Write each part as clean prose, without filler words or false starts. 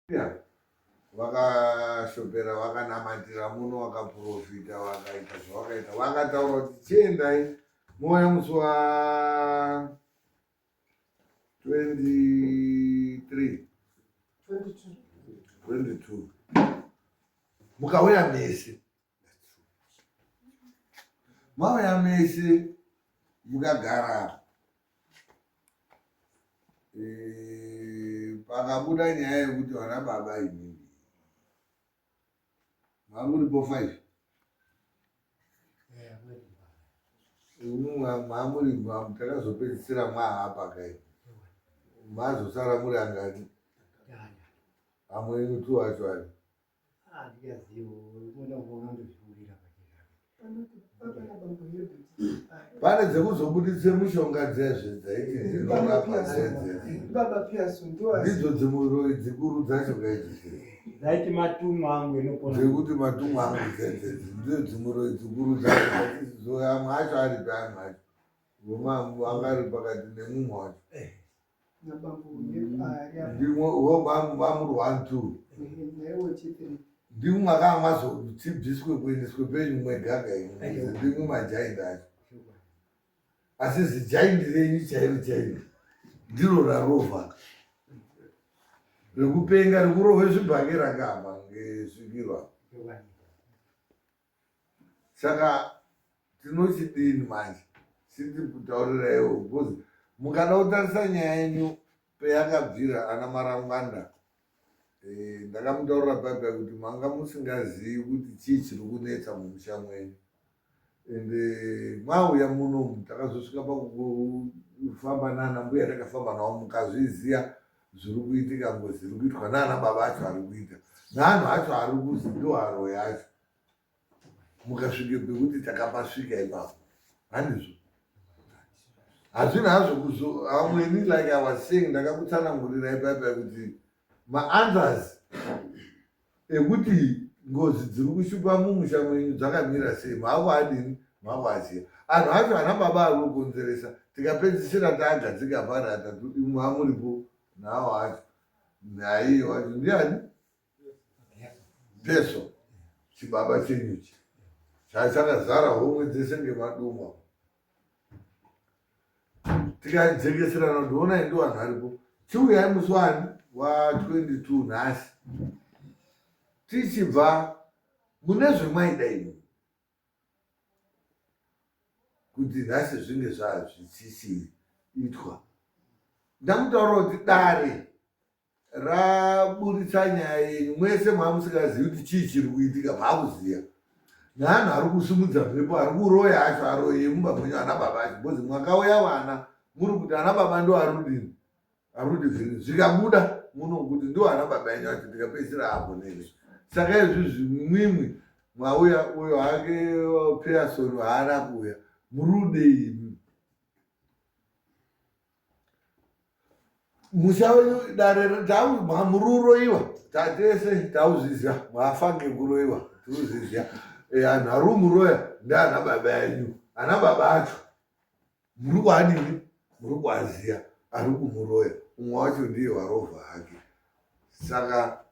vakashopera vakanamatira muno vakaprofita vakaita zvavakaita vakataura kuti chiendai mouya musi wa 22 mukauya mese mauya mese mukagara pakabuda nyaya yekuti vana baba inini mamuripo 5 mamuri takazopedzisira mwahapa kai mazosara muri angani amweni tu wacho ari pane dzekuzobudise mishonga dzezve dzaiti dzinorapa ndidzo dzimuroi dzikuru dzacho kaiti dzaiti matumwa angu dzekuti matumwa angu dzedzedzi ndidzo dzimuroi dzikuru dzacho amwe acho ari peamwe acho angari pakati nemumwe wacho vamuri 1-2 ndimwe makanga mazotibviswe kuendeswe penyu mwegaga ino ndimwe majaindi acho asi zijaindi renyu chairo ndiro rarovha rekupenga rekurove zvibhake rakamba ngesvikirwa. Saka tinochidini manje sititaurireiwo because mukada kutarisa nyaya yenyu peyakabvira ana Marangwanda ndakamutaurira baba kuti manga musingazivi kuti chii chiri kunetsa mumusha mwenyu ende mwauya muno takazosvika pakufamba nana mbuya takafamba nawo mukazviziya zviri kuitika ngozi zviri kuitwa nana baba acho ari kuita neanhu acho ari kuzi ndo haro yacho mukasvike pekuti takapasvika ipapo handizvo hazvina hazvo amweni like I was saying ndakakutsanangurirai baba kuti maanswers ekuti ngozi dziri kushupa mumusha mwenyu dzakamira sei makuadini makuaziya anhu acho ana baba ari kukonzeresa tikapedzisira taagadzika pari atatu imwe amuripo nawo acho naiye wacho ndiani peso chibaba chenyuchi chachakazara homwe dzese ngemadumwa tikajekesera ndoona ndo vanhu varipo chiuyai musi wani wa22 nhasi tichibva mune zvemwaida ino kuti nhasi zvinge zvazvichiitwa ndamutaura kuti dare raburitsa nyaya yenyu mwese maamusingazivi kuti chii chiri kuitika maakuziya neanhu ari kusumudza mhepo ari kuroya acho aroye mumba mwenyu ana baba acho bhozi mwakauya vana muri kuti ana baba ndo arudini arudi zvikabuda muno kuti ndo ana baba enyu acho tikapedzisira apo nene saka izvizvi mwimwi mwauya uyo hake Pearson haana kuuya murude imi musha wenyu dare mururoiwa tatese tauzvizya mwafa ngekuroiwa tiuzvizya anhu ari kumuroya ndeana baba enyu ana baba acho muri kuadini muri kuaziya ari kumuroya umwe wacho ndiye warovha hake saka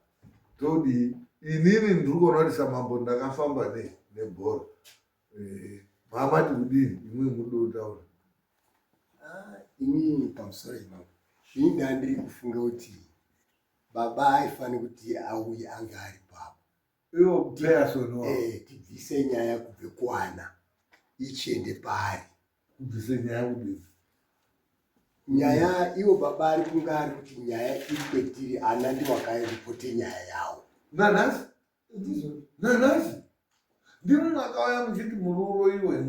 todi inini ndiri kuona kuti samambo ndakafamba nebhora mamati kudini imwe mudotaura inini pamusoro ipapa ini ndandiri kufunga kuti baba aifanira kuti auye ange ari papo iwo Pearson tibvise nyaya kubve kuana ichiende pari kubvise nyaya kudini nyaya iwo baba ari kunga ari kuti nyaya iri kwetiri ana ndiwakaripote nyaya yawo nanhasi ndimi mwakauya muchiti mururoiwe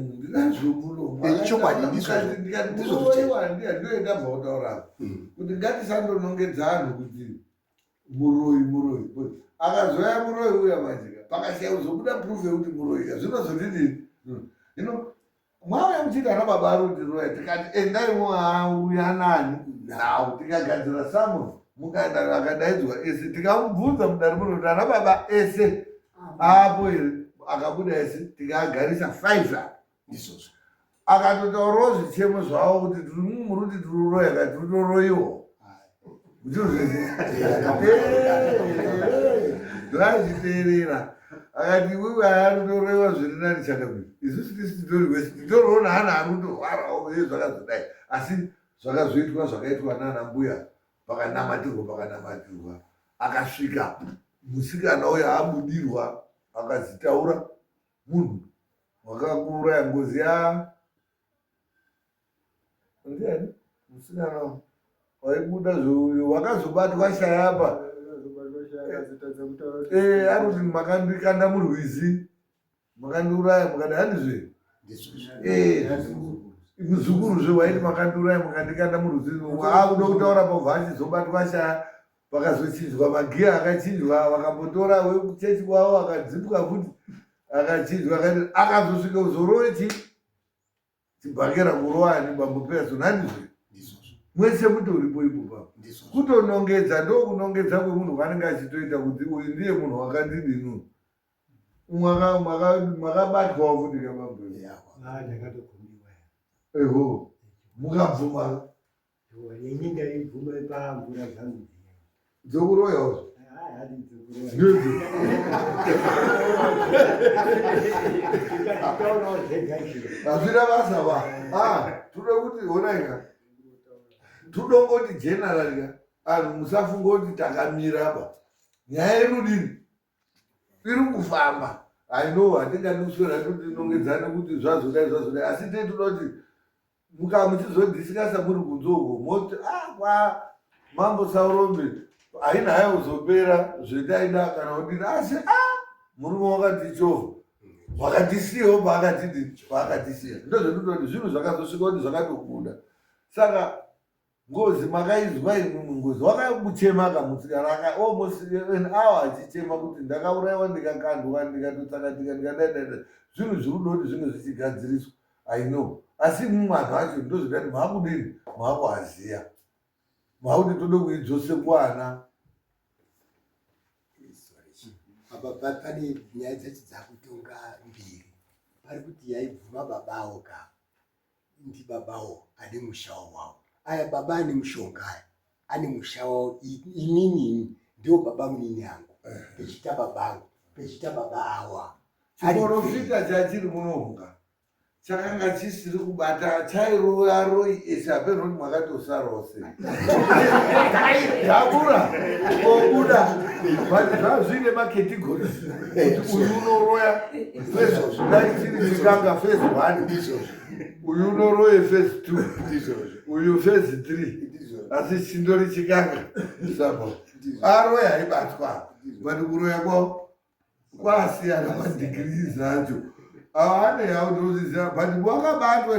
chokwadi ndizvomuroiwa ndoenda bvautaura kuti ngatisandonongedza anhu kuti muroi akazoya muroi uya majika pakasiya kuzobuda proof yekuti muroika zvinozotidini hino mwauya muchiti ana baba ari kutiroya tikati endaiwo auya nani nawo tikagadzira samuno mukaenda akadaidzwa ese tikamubvunza mudare muno kuti ana baba ese apo here akabuda ese tikagarisa 5 izvozvo akatotaurawo zvichemo zvavo kuti muruti tiruroya kati rutoroiwo zvachiteerera akati wewe anotoreva zviri nani chakabvi isusu tisitori wese titoriwo naana anotorwarawo zvakazodai asi zvakazoitwa zvakaitwa naana mbuya pakanamatirwa akasvika musikana uyo abudirwa akazitaura munhu wakakuuraya ngozi ndiani musikana waibuda zvouyo wakazobatwa shayapa anoti makandikanda murwizi makandiuraya mukati handizve muzukuru waiti makandiuraya mukandikanda murwizi akuda kutaura pabva achizobatwa shaya pakazochinjwa magiya akachinjwa vakambotora wekuchechi wavo akadzipuka futi akachinjwa akazosvika kuzorochi chibhakera kurowani bambopera sonhandizve mwese mutoripo ipopapo kutonongedza ndokunongedza kwemunhu kwanenge achitoita kuti uyu ndiye munhu wakandidinu mwakabatwawo futi ndakatogumiwa eho mukabvuma ini ndaibvuma pamvura dzangu dzokuroyawo hazvina basa ba tode kuti onaika tudongoti generalika anhu musafunga kuti takamiraba nyaya yedu dini iri kufamba aino hatinganiswera totinongedzane kuti zvazodai asi tetoda kuti muchizodhisikasa muri kunzoko moti kwa mambo saurombe haina haya kuzopera zvetaida kana kudini asi murume wakatichova wakatisiyawo paakatisiya ndozvendototi zvinhu zvakazosvika kuti zvakatobuda saka ngozi makaizwa imwe ngozi wakamuchema musikana almost an hour achichema kuti ndakaurayiwa ndikakandwa ndikatotsakatika ndikadaidada zvinhu zviri kuti zvinge zvichigadziriswa I know asi mumwanhu acho ndozvidati maakudini maakuhaziya maakuti tode kuidzose kuana apa pane nyaya dzacho dzakutonga mbiri pari kuti yaibvuma babawo ndi babawo ane mushawo wawo aya baba ane mushonga ane mushawo inini ndio baba munini yangu pechita babangu pechita baba awa chiporofita chachiri munohunga chakanga chisiri kubata chairoyaroi ese apenoti mwakatosarose yakura obuda zvazvine macategories kuti uyu unoroya dai chiri chikanga phase 1 uyu unoroye phase 2 uyu phase 3 asi chindori chikanga sabo aroya aibatwa but kuroya kwavo kwasiyana madhigirizi acho ane yaunozizira but wakabatwa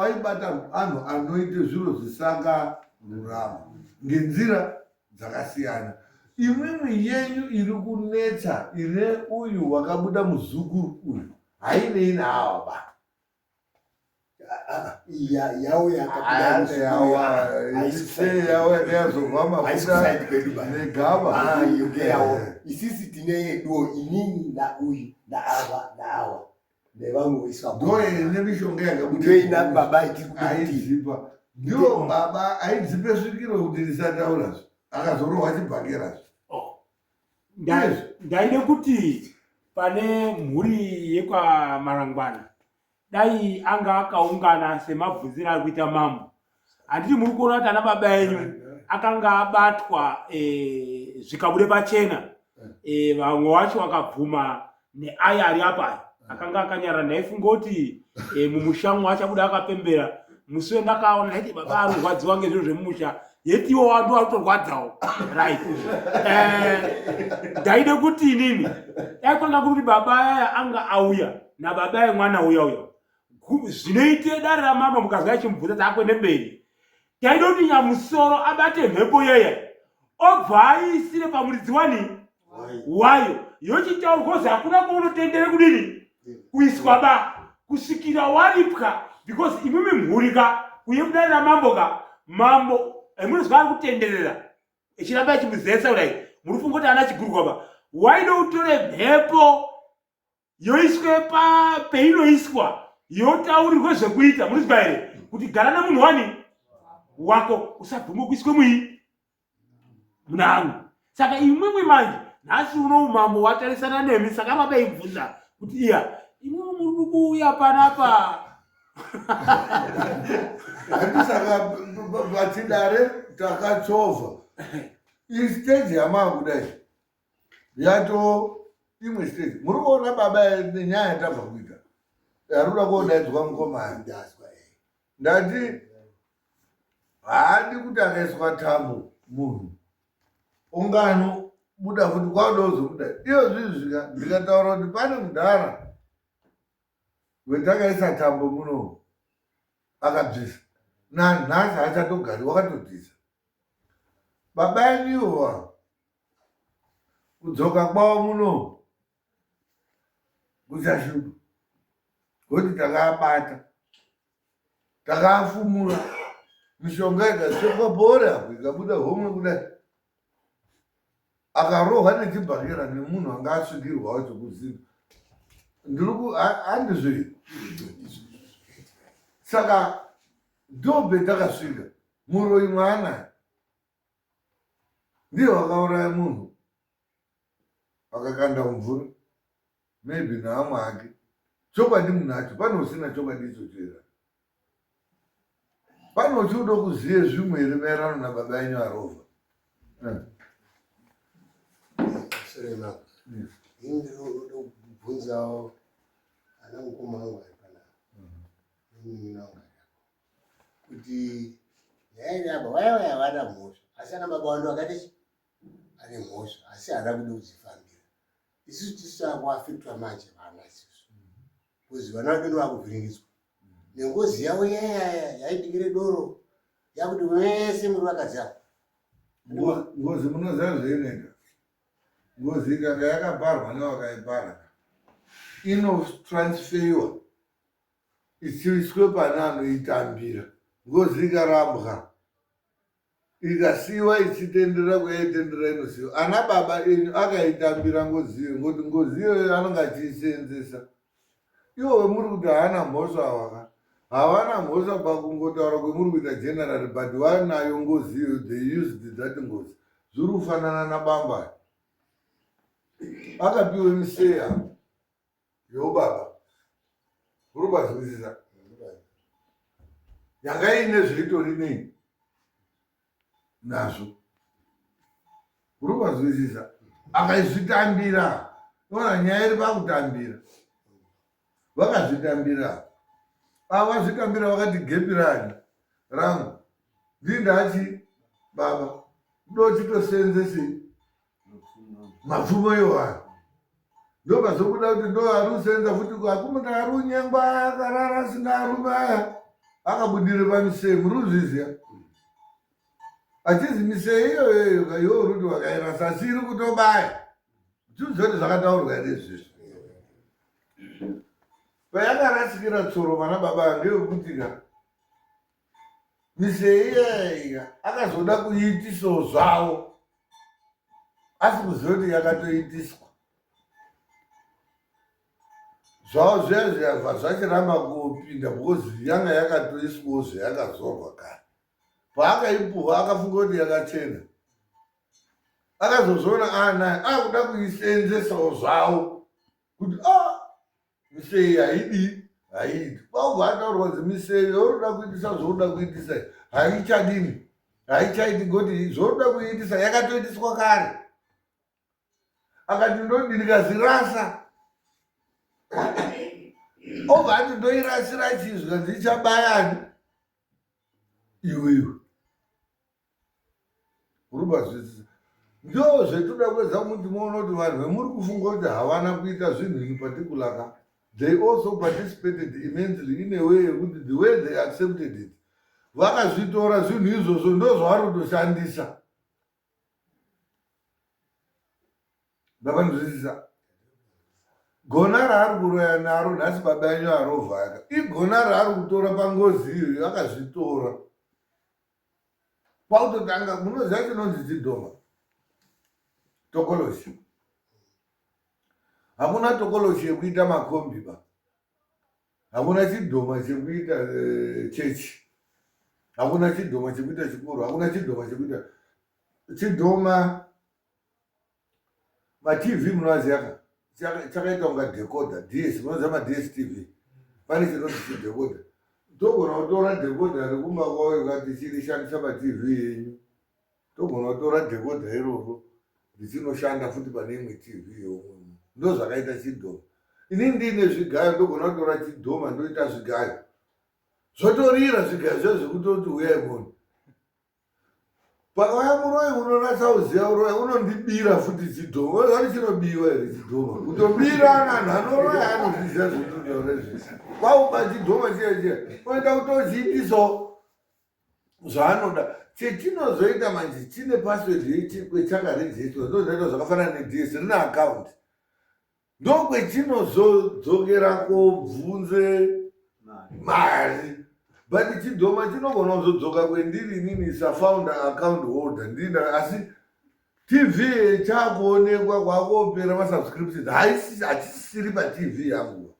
waibata anhu anoite zviro zvisakarurama ngenzira dzakasiyana. Imwimwi yenyu iri kunetsa ine uyu wakabuda muzukuru uyu hainei naava ba yawo yakazova mafuta negava isisi tine yeduo inini na uyu na ava nevamwe veiswa nemishonga yakabudaina baba aizipa ndio baba aidzipe svikiro kuti risataurazve akazorohwa chibhakerazve. Ndaide kuti pane mhuri yekwa Marangwana dai anga akaungana semabvunzire ari kuita mambo. Handiti muri kuona kuti ana baba enyu akanga abatwa zvikabude pachena, vamwe vacho vakabvuma neaya ari apa akanga akanyara ndaifunga kuti mumusha achabuda akapembera musi wendakaona ndaiti baba ari kurwadziwa ngezviro zvemumusha yetiwo wandu ari kutorwadzawo right. Ndaide kuti inini daikwanga kuti baba aya anga auya nababa yemwana uya zvinoite dare ramama mukazwa achimubvunza dzakwende mberi. Ndaide kuti nyamusoro abate mhepo yeya obva aisire pamuridzi wayo yochitaurwa kuti hakuna kwaunotendere kudini kuiswa ba kusvikira waripwa because imimi mhurika kuye kudare ramambo mambo emunozwa ari kutenderera echiramba echimuzesa kudai murufunga kuti ana chigurukwa ba waide utore mhepo yoiswe peinoiswa yotaurirwe zvekuita munozwa here kuti gara namunhu wako usabvume kuiswe munangu. Saka imwimwi manje nhasi uno umambo watarisana nemi, saka baba ibvunza kuti iya imwe muri kuuya panapa. Handisaka vatidare takachovha istage yama kudai yato imwe stage. Muri kuona baba nenyaya yatabva kuita yaruda kodaidzwa mukomana ndati haadi kuti akaiswa tambo munhu ungano buda kuti kwadozobuda iyo zvizvika ndikataura kuti pane mudhara wetakaisa tambo muno akabvisa nanhasi achatogari wakatobvisa. Baba yaniwa kudzoka kwavo muno kuchashupa kuti takaabata takaafumura mishonga ikasvekwa bhori apo ikabuda homwe kudai akarohwa nechibhakera nemunhu anga asvikirwawo chokuziva handizviri. Saka ndobe takasvika muroi mwana ndiye wakauraya munhu akakanda mumvura maybe naamwe ake. Chokwadi munacho pano usina chokwadi ichochera pano uchiuda kuziye zvimwe here maererano nababa yenyu arovha. Ini ndinoda kubvunzawo ana mukoma wangu ari panapa kuti nyaya yaba waya vana mhosva asi ana baba wando akati ane mhosva asi haana kuda kudzifambira. Isusu tisakuafektwa manje vana isusu kuzi vana vakedu vakuvhiringiswa nengozi yavo yaya yaidingire doro yakuti wese muri vakadzaa. Ngozi munoziva zveinenda. Ngozi ikanga yakabharwa nevakaibhara inotransferiwa ichiiswe pane anoitambira. Ngozi ikarambwa ikasiyiwa ichitendera kweitendera inosiyiwa. Ana baba enyu akaitambira ngoziyo ngoti ngoziyo anonga achiisenzesa. Iwo muri kuti haana mhosva waka havana mhosva pakungotaura kwemuri kuita general but wanayo ngoziyo they used that ngozi. Zviri kufanana nabamba akapiwe miseya yobaba uri kwazwisisa yanga ine zvitori nei nazvo uri kwazwisisa akaizvitambira. Ona nyaya iri pakutambira vakazvitambira avazvitambira vakati gepirani rangu ndindachi baba ndochitosenzesi mapfumo iwayo ndokazobuda kuti ndo ari kusenza futi akumuna ari unyengwa akarara asina arume aya akabudire pamisei muri kuzviziya achizi misei iyoyo iwo ruti wakairasa asi iri kutobaya tiuzoti zvakataurwa here izvizvi payakarasikira tsoro vana baba ngeyekutika misei iyaiya akazoda kuiitisawo zvavo asi kuziva kuti yakatoitiswa zvavo zviya zviyabva zvachiramba kupinda because yanga yakatoiswawo zvayakazorwa kare. Paakaipuhwa akafunga kuti yakachena akazozviona anaye akuda kuisenzesawo zvavo kuti misei haidi haidi kwaubva ataurwa kuti misei yoruda kuitisa zvoruda kuitisa haichadini haichaiti ngoti zvoruda kuitisa yakatoitiswa kare. Akati ndodini ndikazirasa obva ati ndoirasira chizwa ndichabayani iwewe uri bazvisisa. Ndo zvetuda kwedza kuti muone kuti vanhu vemuri kufunga kuti havana kuita zvinhu in particular ka they also participated immensely in a way yekuti the way they accepted it vakazvitora zvinhu izvozvo ndo zvavari kutoshandisa. Ndakanzwisisa gona raari kuroya naro nhasi baba yenyu arovhaka igona raari kutora pangozi iyoyo akazvitora pakutotanga. Munoziva chinonzi chidhoma tokoloshi. Hakuna tokoloshi yekuita makombi ba, hakuna chidhoma chekuita chechi, hakuna chidhoma chekuita chikuru, hakuna chidhoma chekuita chidhoma matv munoziya chakaita kunga decoder ds, munoziva maDStv, pane chinoti chidecoder. Togona kutora decoder rekumba kwayo kati chirishandisa matv yenyu, togona kutora decoder iroro richinoshanda futi pane imwe tv yomwe. Ndo zvakaita chidhoma. Inini ndine zvigayo, ndogona kutora chidhoma ndoita zvigayo, zvotorira zvigayo zvo zvekutoti uyai muone. Pakauya muroyi unonatsa kuziya uroyi unondibira futi chidhoma. Ozvati chinobiwa here chidhoma? Kutobira nanhanoroyi anozviziva zvetutorezvisa. Kwauba chidhoma chiya oenda kutochiitisawo zvaanoda. Chetinozoita manje chine password kwechakarejeswa, ndozvaita zvakafanana neDS, rine akaunti. Ndokwechinozodzokera kobvunze mari. But chidhoma chinogona kuzodzoka kwendiri inini safounder account holder ndina, asi TV chakuonekwa kwakopera masubscriptions hachisiri paTV yangu.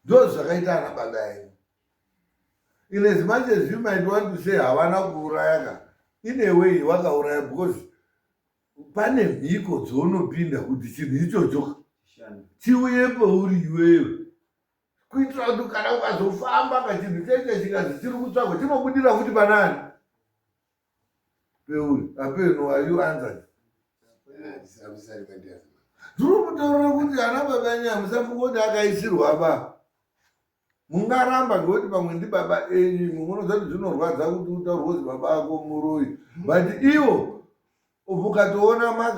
Ndo zvakaita ana baba yenyu. In as much as you might want to say havana kuuraya, in a way vakauraya because pane mhiko dzounopinda kuti chinhu ichocho chiuye pauri iwewe, kuitira kuti kana ukazofamba kachinhu chaicho chikazi chiri kutsvagwa chinobudira futi panani peuri. Apeno, are you answered? Ndiri kutaura kuti ana baba enyu hamusafungoti akaisirwa ba. Mungaramba ngekuti pamwe ndibaba enyu, munoziva kuti zvinorwadza kuti utaurwe kuti baba ako muroyi, but iwo ukatoona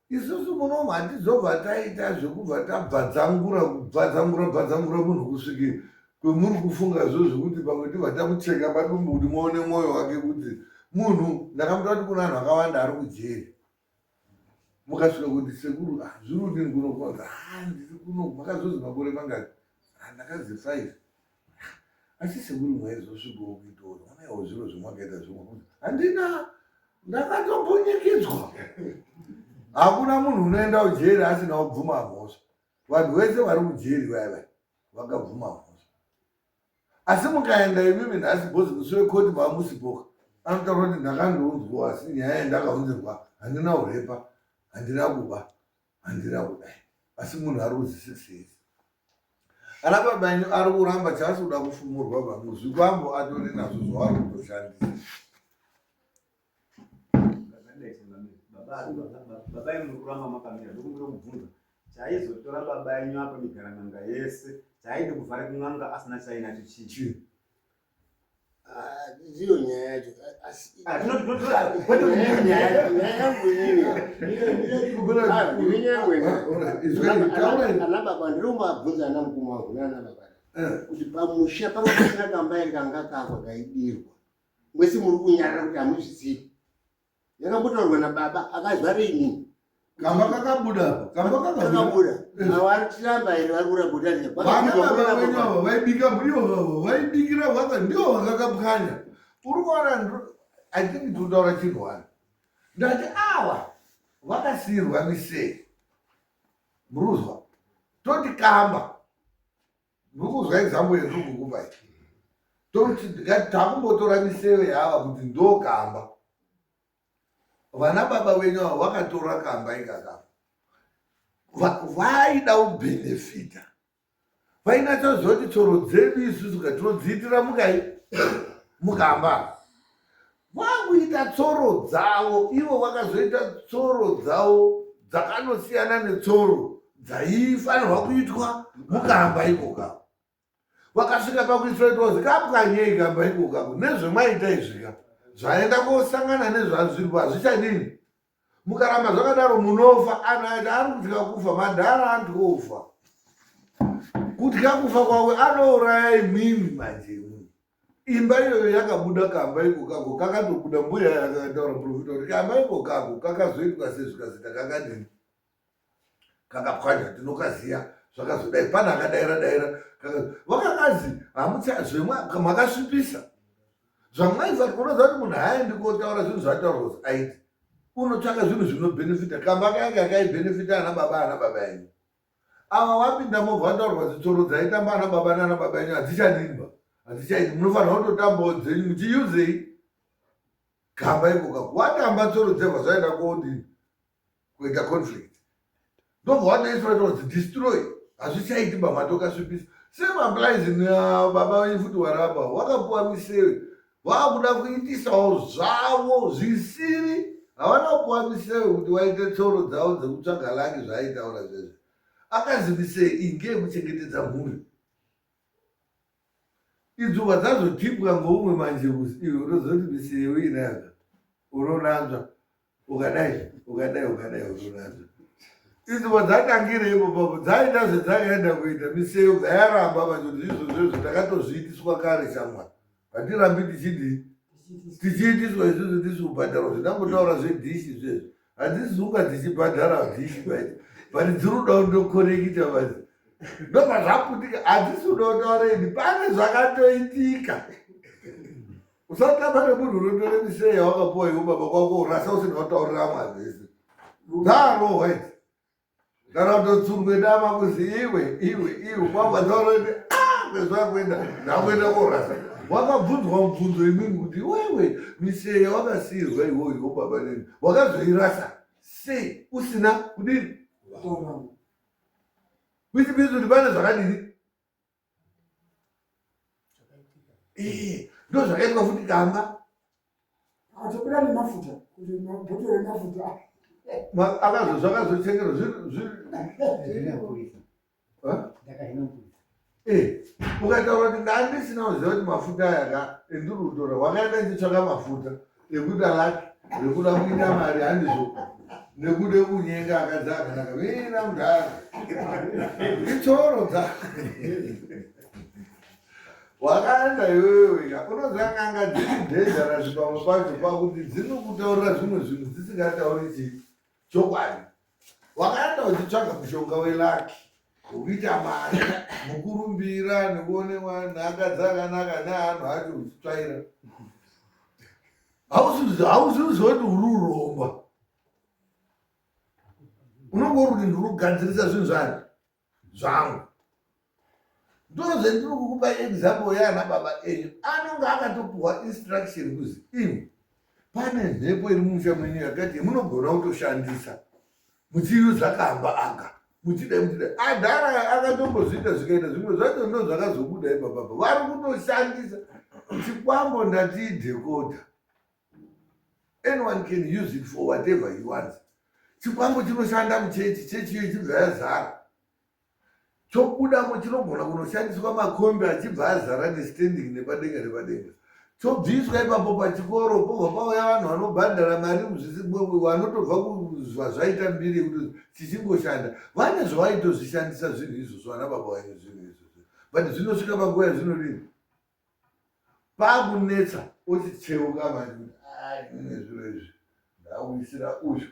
isusu munomu hatizobva taita zvekubva tabvadzangura munhu kusvikira kwemuri kufunga zvekuti pamwe tibva tamucheka padumbu kuti muone mwoyo wake kuti munhu. Ndakamuta kuti kuna vanhu vakawanda ari kujeri, mukasvika kuti sekuru zviri kudini kuno, ndiri kuno makazozi makore mangati, ndakazi 5. Asi sekuru mwaizosvikawo kuitawo onaiwo zviro zvamakaita zvimwe, handina, ndakatombonyikidzwa. Hakuna munhu unoenda kujeri asina kubvuma mhosva. Vanhu vese vari kujeri vaya vakabvuma mhosva. Asi mukaenda imimi nhasi bhozi mushure koti mamusipoka, anotaura kuti ndakandounzwa, asi nyaya yandakaunzirwa handina urepa, handina kuba, handina kudai. Asi munhu ari kuzvisisei. Ana baba enyu ari kuramba chaasi kuda kufumurwa pamwe zvikwambo atori nazvo zvaari kutoshandisa. Baba yenyu mukuramba makamira ndokumbira kubvunza chaizotora baba yenyu apa migaranganga yese chaide kuvhara kun'anga asina chainacho chichi. Ndiyo nyaya yacho. Ana baba ndirikumabvunza ana mukoma wangu nana baba kuti pamusha panga pasina kamba iri kanga kakwa kaidirwa, mwese muri kunyarara kuti hamuzvizivi. Yakabudaurwa nababa akazvare inini. Kamba kakabuda. Avo ari chiramba here vari kuramba kuti baba vaibika muriwo vaibikira vaka ndiwo vakakapwanya. Uri kuona I think tinotaura chinhu wani. Ndati awa vakasiyirwa misei. Muruzwa. Toti kamba. Murikuzwa example yendiri kukupa iyi. Toti takumbotora miseve yava kuti ndo kamba. Vana baba venyu avo vakatora kamba ikaka, vaida kubhenefita, vainatsozoti tsoro dzedu isusu katinodziitira mukamba, vakuita tsoro dzavo, ivo vakazoita tsoro dzavo dzakanosiyana netsoro dzaifanirwa kuitwa mukamba ikoka. Vakasvika pakuitwa itozi kapwanyei kamba ikoka nezvemaita izvika zvaenda kosangana nezvazviripo hazvichadini. Mukaramba zvakadaro munofa. Anhu aiti ari kutya kufa, madhara antu ofa. Kutya kufa kwawe anouraya imwimwi manje. Imba iyoyo yakabuda kamba ikokako, kakatobuda mbuya yakataura profita kuti kamba ikokako kakazoitwa sezvikazita kakadini, kakapwanya tinokaziya zvakazodai pana akadaira vakakazi makasvipisa zvamwaibva kunoza kuti munhu haaendi kotaura zvinhu zvataurwa kuti aiti unotsvaka zvinhu zvinobhenefita. Kamba kange akaibhenefita ana baba enyu ava wapinda movha wataurwa dzitsoro dzaitamba ana baba enyu hadzichadimba, hadzichaiti. Munofanira kutotambawo dzenyu muchiuzei kamba ikoka. Watamba tsoro dzebva zvaenda kodini kuita conflict. Ndobva watoiswa kuti destroy, hazvichaiti bamati wakasvipisa. Semapuraizi baba venyu futi warapa wakapuwa miseve, vakuda kuitisawo zvavo zvisiri. Havana kupuwa miseve kuti waite tsoro dzavo dzekutsvaga laki zvaaitaura zvezvo. Akazivisei inge yekuchengetedza mhuri. Idzuva dzazotipwa ngoumwe manje iwe unozoti miseve inaka unonanzva ukadai unonanzva. Idzuva dzatangire ipopapo dzaita zvedzakaenda kuita miseve dzayaramba vachoti izvozvo takatozviitiswa kare shamwari. Hatirambi tichiitiswa izvozvo tisi kubhadharwa zvinangotaura zvedhishi zvezvo. Hadzisi unga tichibhadhara dhishi baiti. But dzinoda kundokorekita basi. Ndobva zvaputika, hadzisi unotaura ini pane zvakatoitika. Usatamba nemunhu unotore miseve yawakapuwa iwe baba kwako urasa usina kutaurira mwazvese. Dzaro white. Kana kutotsurwe dama kuzi iwe kwakwadzauroti kwezvakuenda ndakuenda korasa. Wakabvunzwa mubvunzo imweni kuti wewe miseve yawakasiyirwa iwoyo baba neni wakazoirasa sei usina kudini? Which means kuti pane zvakadini? Ndo zvakaitwa futi kamba. Akatopera nemafuta kuti mabhotoro emafuta Zvakazochengerwa ukataura kuti ndandisina kuziva kuti mafuta aya endiri kutora, wakaenda ndichitsvaka mafuta ekuda laki rekuda kuita mari handizo nekude kunyenga akadzi akanaka vina mudhara itsoro dzako wakaenda iwewe unozanganga dziri dhenjara pamwe pacho pakuti dzinokutaurira zvimwe zvinhu dzisingatauri chii chokwadi. Wakaenda uchitsvaga mushonga welaki wekuita mari mukurumbira nekuone nhaka dzakanaka neanhu acho uchitsvaira. Hauzvizoti uri uromba, unonge uri kuti ndiri kugadzirisa zvinhu zvangu. Ndozvendiri kukupa example yana baba enyu anonge akatopuwa instruction kuzi imi pane mhepo iri mumusha menyu yakati munogona kutoshandisa muchiuza kamba aka muchidai adhara akatombozviita zvikaita zvimwe zvacho ndo zvakazobuda ipapapa vari kutoshandisa chikwambo ndatiidhekota. Anyone can use it for whatever he wants. Chikwambo chinoshanda muchechi, chechi iyo ichibva yazara. Chobudamo chinogona kunoshandiswa makombi achibva azara nestanding nepadenga nepadenga. Chobviswa ipapo pachikoro pobva pauya vanhu vanobhadhara mari vanotobva kuzva zvaita mbiri kuti chichingoshanda. Vane zvawaitozvishandisa zvinhu izvozvo vana baba vanyu zvinhu izvozvo. But zvinosvika panguva yazvinodini pakunetsa ochicheuka manje kuti nezviro izvi ndauisira uzvo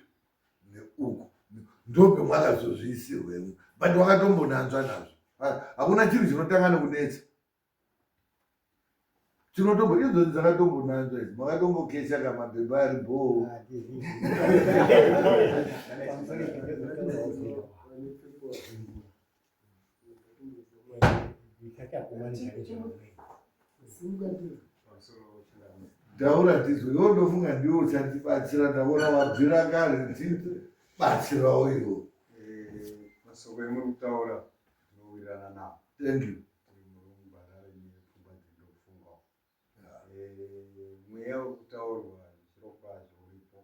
neuku ndope mwakazozviisirwemo. But wakatombonanzva nazvo. Hakuna chinhu chinotanga nekunetsa. Izvozvi dzakatombonanzva idzi makatombokesha kamabheba ari bhoo. Taura tizwe iwo ndofunga ndiwo uchandibatsira, ndaona wabvira kare batsirawo iwo. Masoko emuri kutaura tinowirirana nawo. Thank you. Mweya wekutaurwa zvirokwazvo uripo,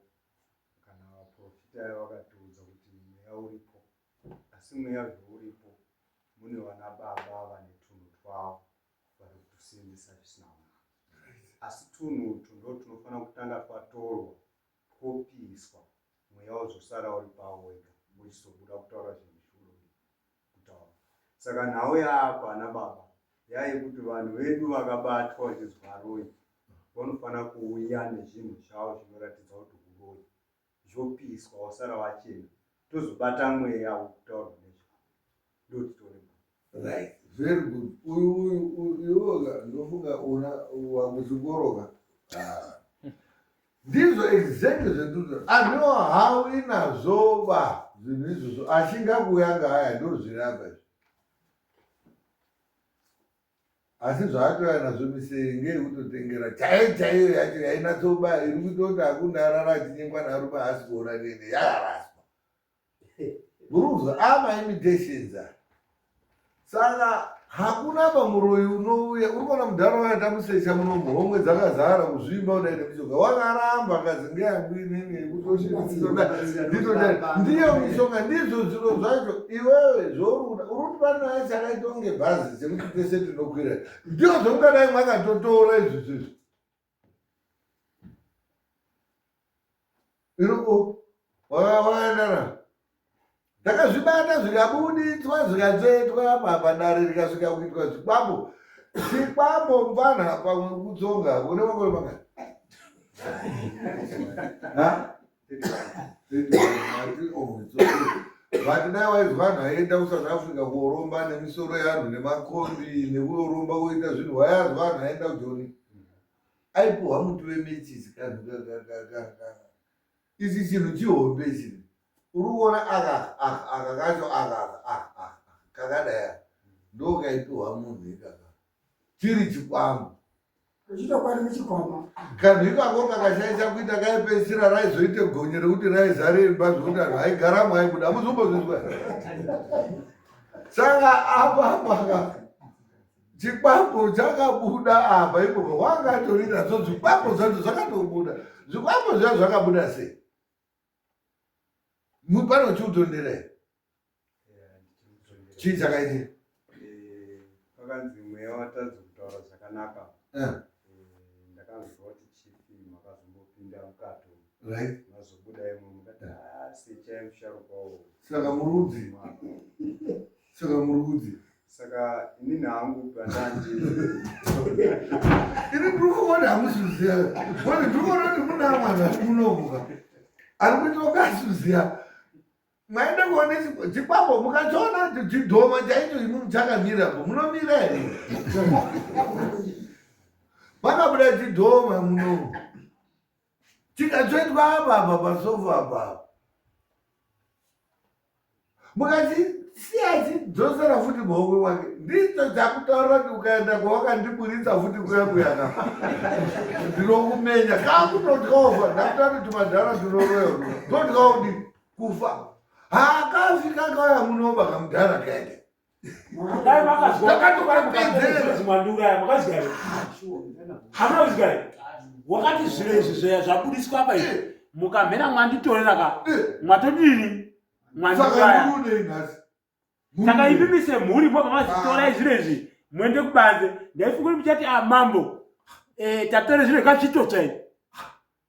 kana vaprofita vakatiudza kuti mweya uripo, asi mweya zvouripo mune vana baba vane tunhu twavo vari kutusimbisa zvisina mwana. Asi tunhu utu ndo tunofanira kutanga twatorwa twopiswa mweya wozosara uri pawo wega muchizobuda kutaura zvinhu zvikuru kutaura. Saka nhau yaapa ana baba yayekuti vanhu vedu vakabatwa vachizwa roi vanofanira kuuya nezvinhu zvavo zvinoratidza kuti uroi zvopiswa wasara wachena tozobata mweya wekutaurwa nezvavo ndotitoreba. Right, very good. Uyu ndofunga wakuchikoroka ndizvo exactly zvendudzo andiwo hawi nazvo zvinhu izvozvo achingakuuyanga haya ndozviramba izvi. Asi zvaatoya nazvo misenge yekutotengera chaiyo yacho yainatsoba iri kutoti hakuna arara achinyengwa narume asi kuona nene yakaraswa Muruzwa imitations. Saka hakuna pamuroyi unouya uri kuona muntaraunda tamusecha muno muhomwe dzakazara kuzvimba kudai nemishonga wakaramba akazi ngeamwinini ndiyo mishonga ndizvo zviro zvacho. Iwewe zvouri uri panaye chakaita kunge bhazi chekuti tese tinokwira ndiyo zvomungadai mwakatotora izvi zvizvi iriko wakaendana takazvibata zvikabuditswa zvikatsvetwa padare rikasvika kuitwa zvikwambo. Chikwambo mufana pamwe kutsonga une makore mangani? Vati dai waizwa vanhu vaienda kuSouth Africa kuoromba nemisoro yevanhu nemakombi nekuoromba kuita zvinhu, waiazwa vanhu vaienda kujoni aipuhwa muti wemechisi ichi chinhu chihombe chino uri kuona aka kacho kakadaya ndo kaipiwa munhu ikaka chiri chikwambo Uchitokwani muchikwama. kanhu ikako kakashaisha kuita kaipedzisira raizoite gonye rekuti raizare imba zvokuti anhu aigaramo aibuda hamuzombozvizwa. Saka apa chikwambo chakabuda apa ipopo wangatori nazvo zvikwambo zvacho zvakatobuda. Zvikwambo zvacho zvakabuda sei? Pano chiutonderai chii chakaitika? Pakanzi mweya watadza kutaura zvakanaka. Ndakanzwa kuti chifi makazombopinda mukato mazobuda imwe mukati sechai musharukawo. Saka murudzi saka inini hangu pandandi ini ndikuona hamuziziya wani ndikuona kuti muna mwana munomuka ari kuita kasiziya mwaenda kuone chikwambo mukachiona kuti chidhoma chaicho imunu chakamirapo munomira here? Makabuda chidhoma muno chikatsvetwa apa pasofa apa mukachisiya chidzosera futi muhomwe wake. Ndicho chakutaura kuti ukaenda kwawakandiburitsa futi kuyakuyaka ndinokumenya kakutotyofa. Ndakutaura kuti madhara tinoroyo totya kuti kufa hakafika kauya munoba kamudhara kaeke Dai wakati zviro izvi zvabudiswa apa izvi mukamhera mwanditorera ka mwatodini mwandikaya saka ipimise mhuri mwakamazvitora zviro izvi muende kubanze. Ndaifunga kuti muchati mambo tatora zviro kachitocha izvi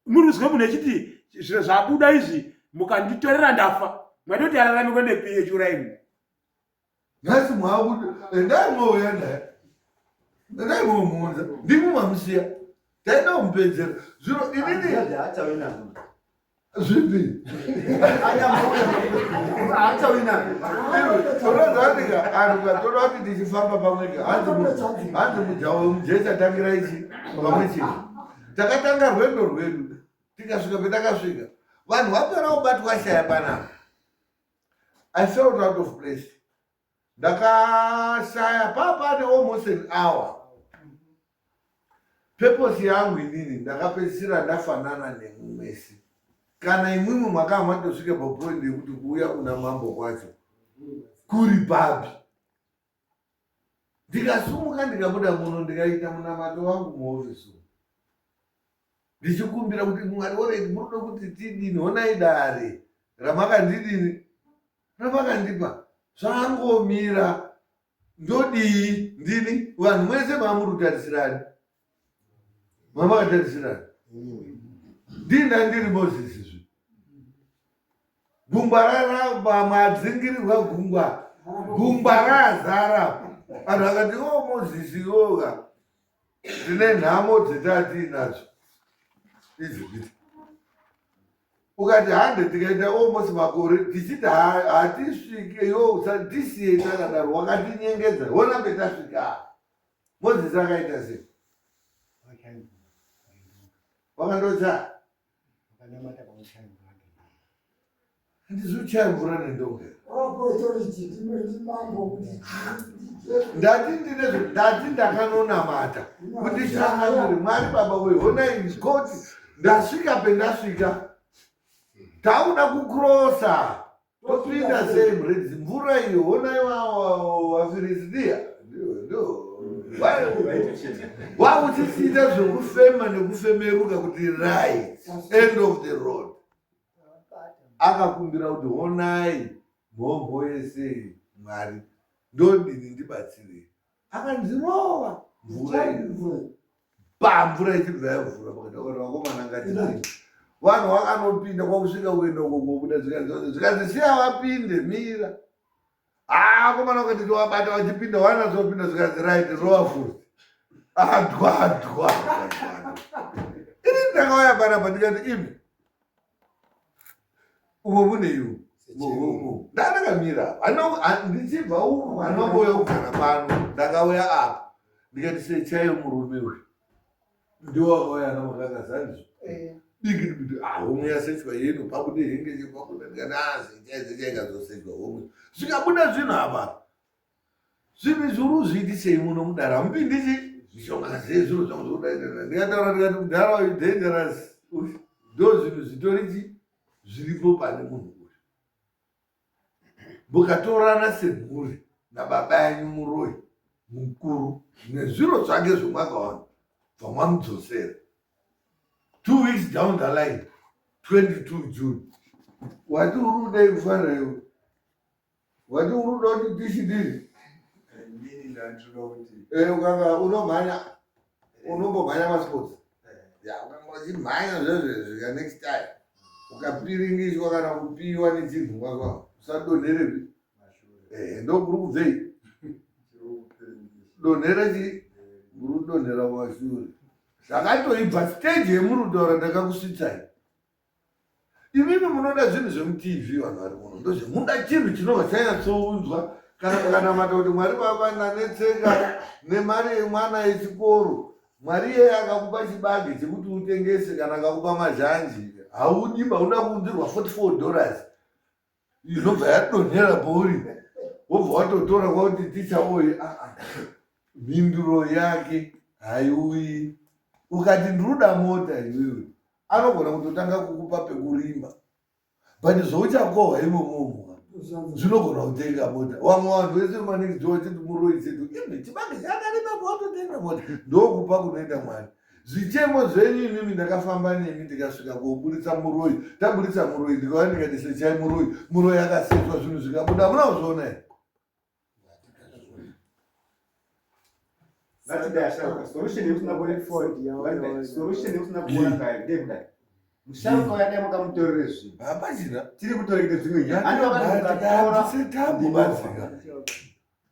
muruzwe munhu echiti zviro zvabuda izvi mukanditorera ndafa mwatoti ararame kwende PHuraini nhasi mwakuti endai mwouyanda endai mwomuunza ndimumamusiya taenda kumupedzera zviro inini zvipi tonozanika anhu katora kuti tichifamba pamweka hanzi mujawa wemujecha tangira ichi pamwe chete takatanga rwendo rwedu tikasvika petakasvika vanhu vapera kubatwa shaya panapa. I felt out of place. Ndakashaya papane almost an hour. Purpose yangu inini ndakapedzisira ndafanana nemumwesi. Kana imwimwe mwakava matosvike papoint yekuti kuuya kuna mambo kwacho kuri papi. Ndikasumuka ndikabuda muno ndikaita munamato wangu muofisi. Ndichikumbira kuti Mwari oreti munoda kuti tidini honai dare ramakandidini ramakandipa zvangomira ndodii ndini vanhu mwese mamurutarisirani mamakatarisirani ndinda ndiri Moses izvi gungwa raramba madzingirirwa gungwa razara vanhu vakati Moses yoga ndine nhamo dzatinadzo izvi ukati hande tikaita almost makore tichiti hatisvike tisiye takadaro wakatinyengedza wona petasvika. Moses akaita sei? Wakandocha handizochaya mvura nendonga ndati ndakanonamata kuti shangamire Mwari baba we honai koti ndasvika pendasvika tauda kukurosa topinda sei mredzi mvura iyo honaiwa wafiristiya wakuchisiita zvokufema nekufemeruka kuti right end of the road. Akakumbira kuti honai mhombo yese Mwari ndodini ndibatsirei. Akanzirova mvura iyo mvura ichibva yavhura pakati vakomana ngatiii vanhu vakanopinda kwakusvika kuenda kokobuda zvikazisiya vapinde mira komana ukati tovabata vachipinda wanazopinda zvikati right rova futi adwa ini ndakauya panapa ndikati imi umo mune iwo ndakamira ndichibva uku anongoya kugara pano ndakauya apa ndikati sechaiyo murume uyu ndiwakauya namakakazanizvo dingirikuti homwe yasechwa yenu pakuti hengeche pakuda ndikati sechaichaikazosechwa homwe zvikabuda zvinhu apa zvinhu izvuru zviitisei muno mudara mupindichi zvishonga zvezviro zvangu zvokudaidana ndikataura ndikati mudhara uyu dangerous ndo zvinhu zvitorichi zviripo pane munhu uyu mukatorana semhuri nababa yanyu muroi mukuru nezviro zvake zvomwakaona zvamwamudzosera 2 weeks down the line 22 June wati urudei kufanira iwe wati uruda kuti tichidini ukanga unomhanya unombomhanya masports ukanga uchimhanya zvezvezvika next time ukapiringishwa kana kupiwa nechinhu kwakwa usadonherepi ndokuri kubvei donhera chi urudonhera kumashure zvakatoibva stage yemurutaura ndakakusvitsai imimi munoda zvinhu zvemutv vanhu vari muno ndozvemuda chinhu chinobva chanyatsounzwa kana mata kuti Mwari baba ndanetsenga nemari yemwana yechikoro Mwari yeye akakupa chibage chekuti utengese kana akakupa mazhanji haudi hauna kuunzirwa $44 inobva yadonhera pauri wobva watotora kwakuti ticha oyi mhinduro yake haiuyi ukati ndiruda mota iwewe anogona kutotanga kukupa pekurimba but zvouchakohwa imomomo zvinogona kutenga mota vamwe vanhu vese maningi dzovachiti muroi chedu imi chibage chakarima pawatotenga mota ndokupa kunoenda Mwari. Zvichemo zvenyu imimi ndakafamba nemi ndikasvika koburitsa muroi taburitsa muroi ndikauya ndikati sechai muroi akasetswa zvinhu zvikabuda munazviona here musharuka yadai makamutorere zvinhu hapachina tiri kutorekete zvimwe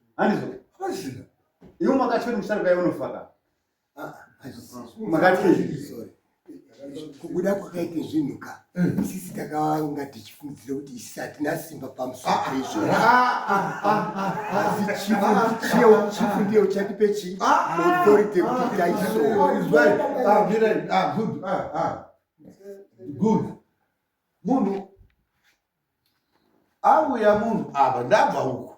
hapachina iwo makati kuti musharuka yaunofaka kubuda kwakaite zvinhu ka isisi takanga tichifungidzira kuti isisi hatina simba pamusoro pezvo asi chifu ndiyo chatipe authority kuti taisoa good munhu auya munhu apa ndabva uku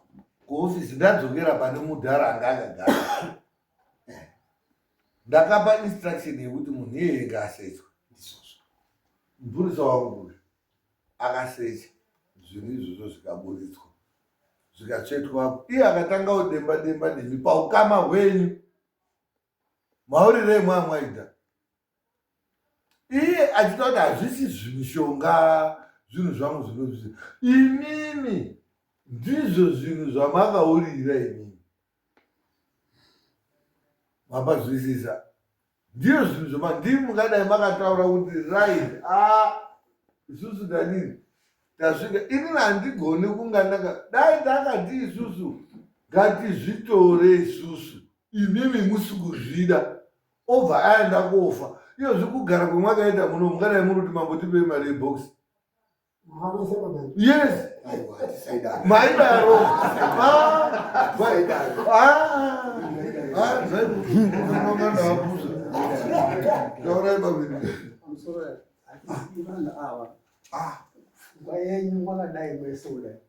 kuofisi ndadzokera pane mudhara anga akagara ndakapa instruction yekuti munhu iyeye ngaasechwa mupurisa wangu uyu akasecha zvinhu izvozvo zvikaburitswa zvikatsvetwapo iye akatanga udemba nemi paukama hwenyu maurirei mwamwaita iye achita kuti hazvisi zvimishonga zvinhu zvangu zvinozvisi imimi ndizvo zvinhu zvamakaurira imimi mapazwisisa ndiyo zvinhu zvoma ndii mungadai makataura kuti right isusu danini tasvika inini handigoni kunga dai ndakati isusu ngatizvitore isusu imimi musi kuzvida obva aenda kofa iyo zvikugara kwemwakaita muno mungadai muri kuti mambotipei mari yebhokisi yes maidaro zvainongandawapusa taurai babiri vanhu ava nguva yenyu mwakadai mwese kudai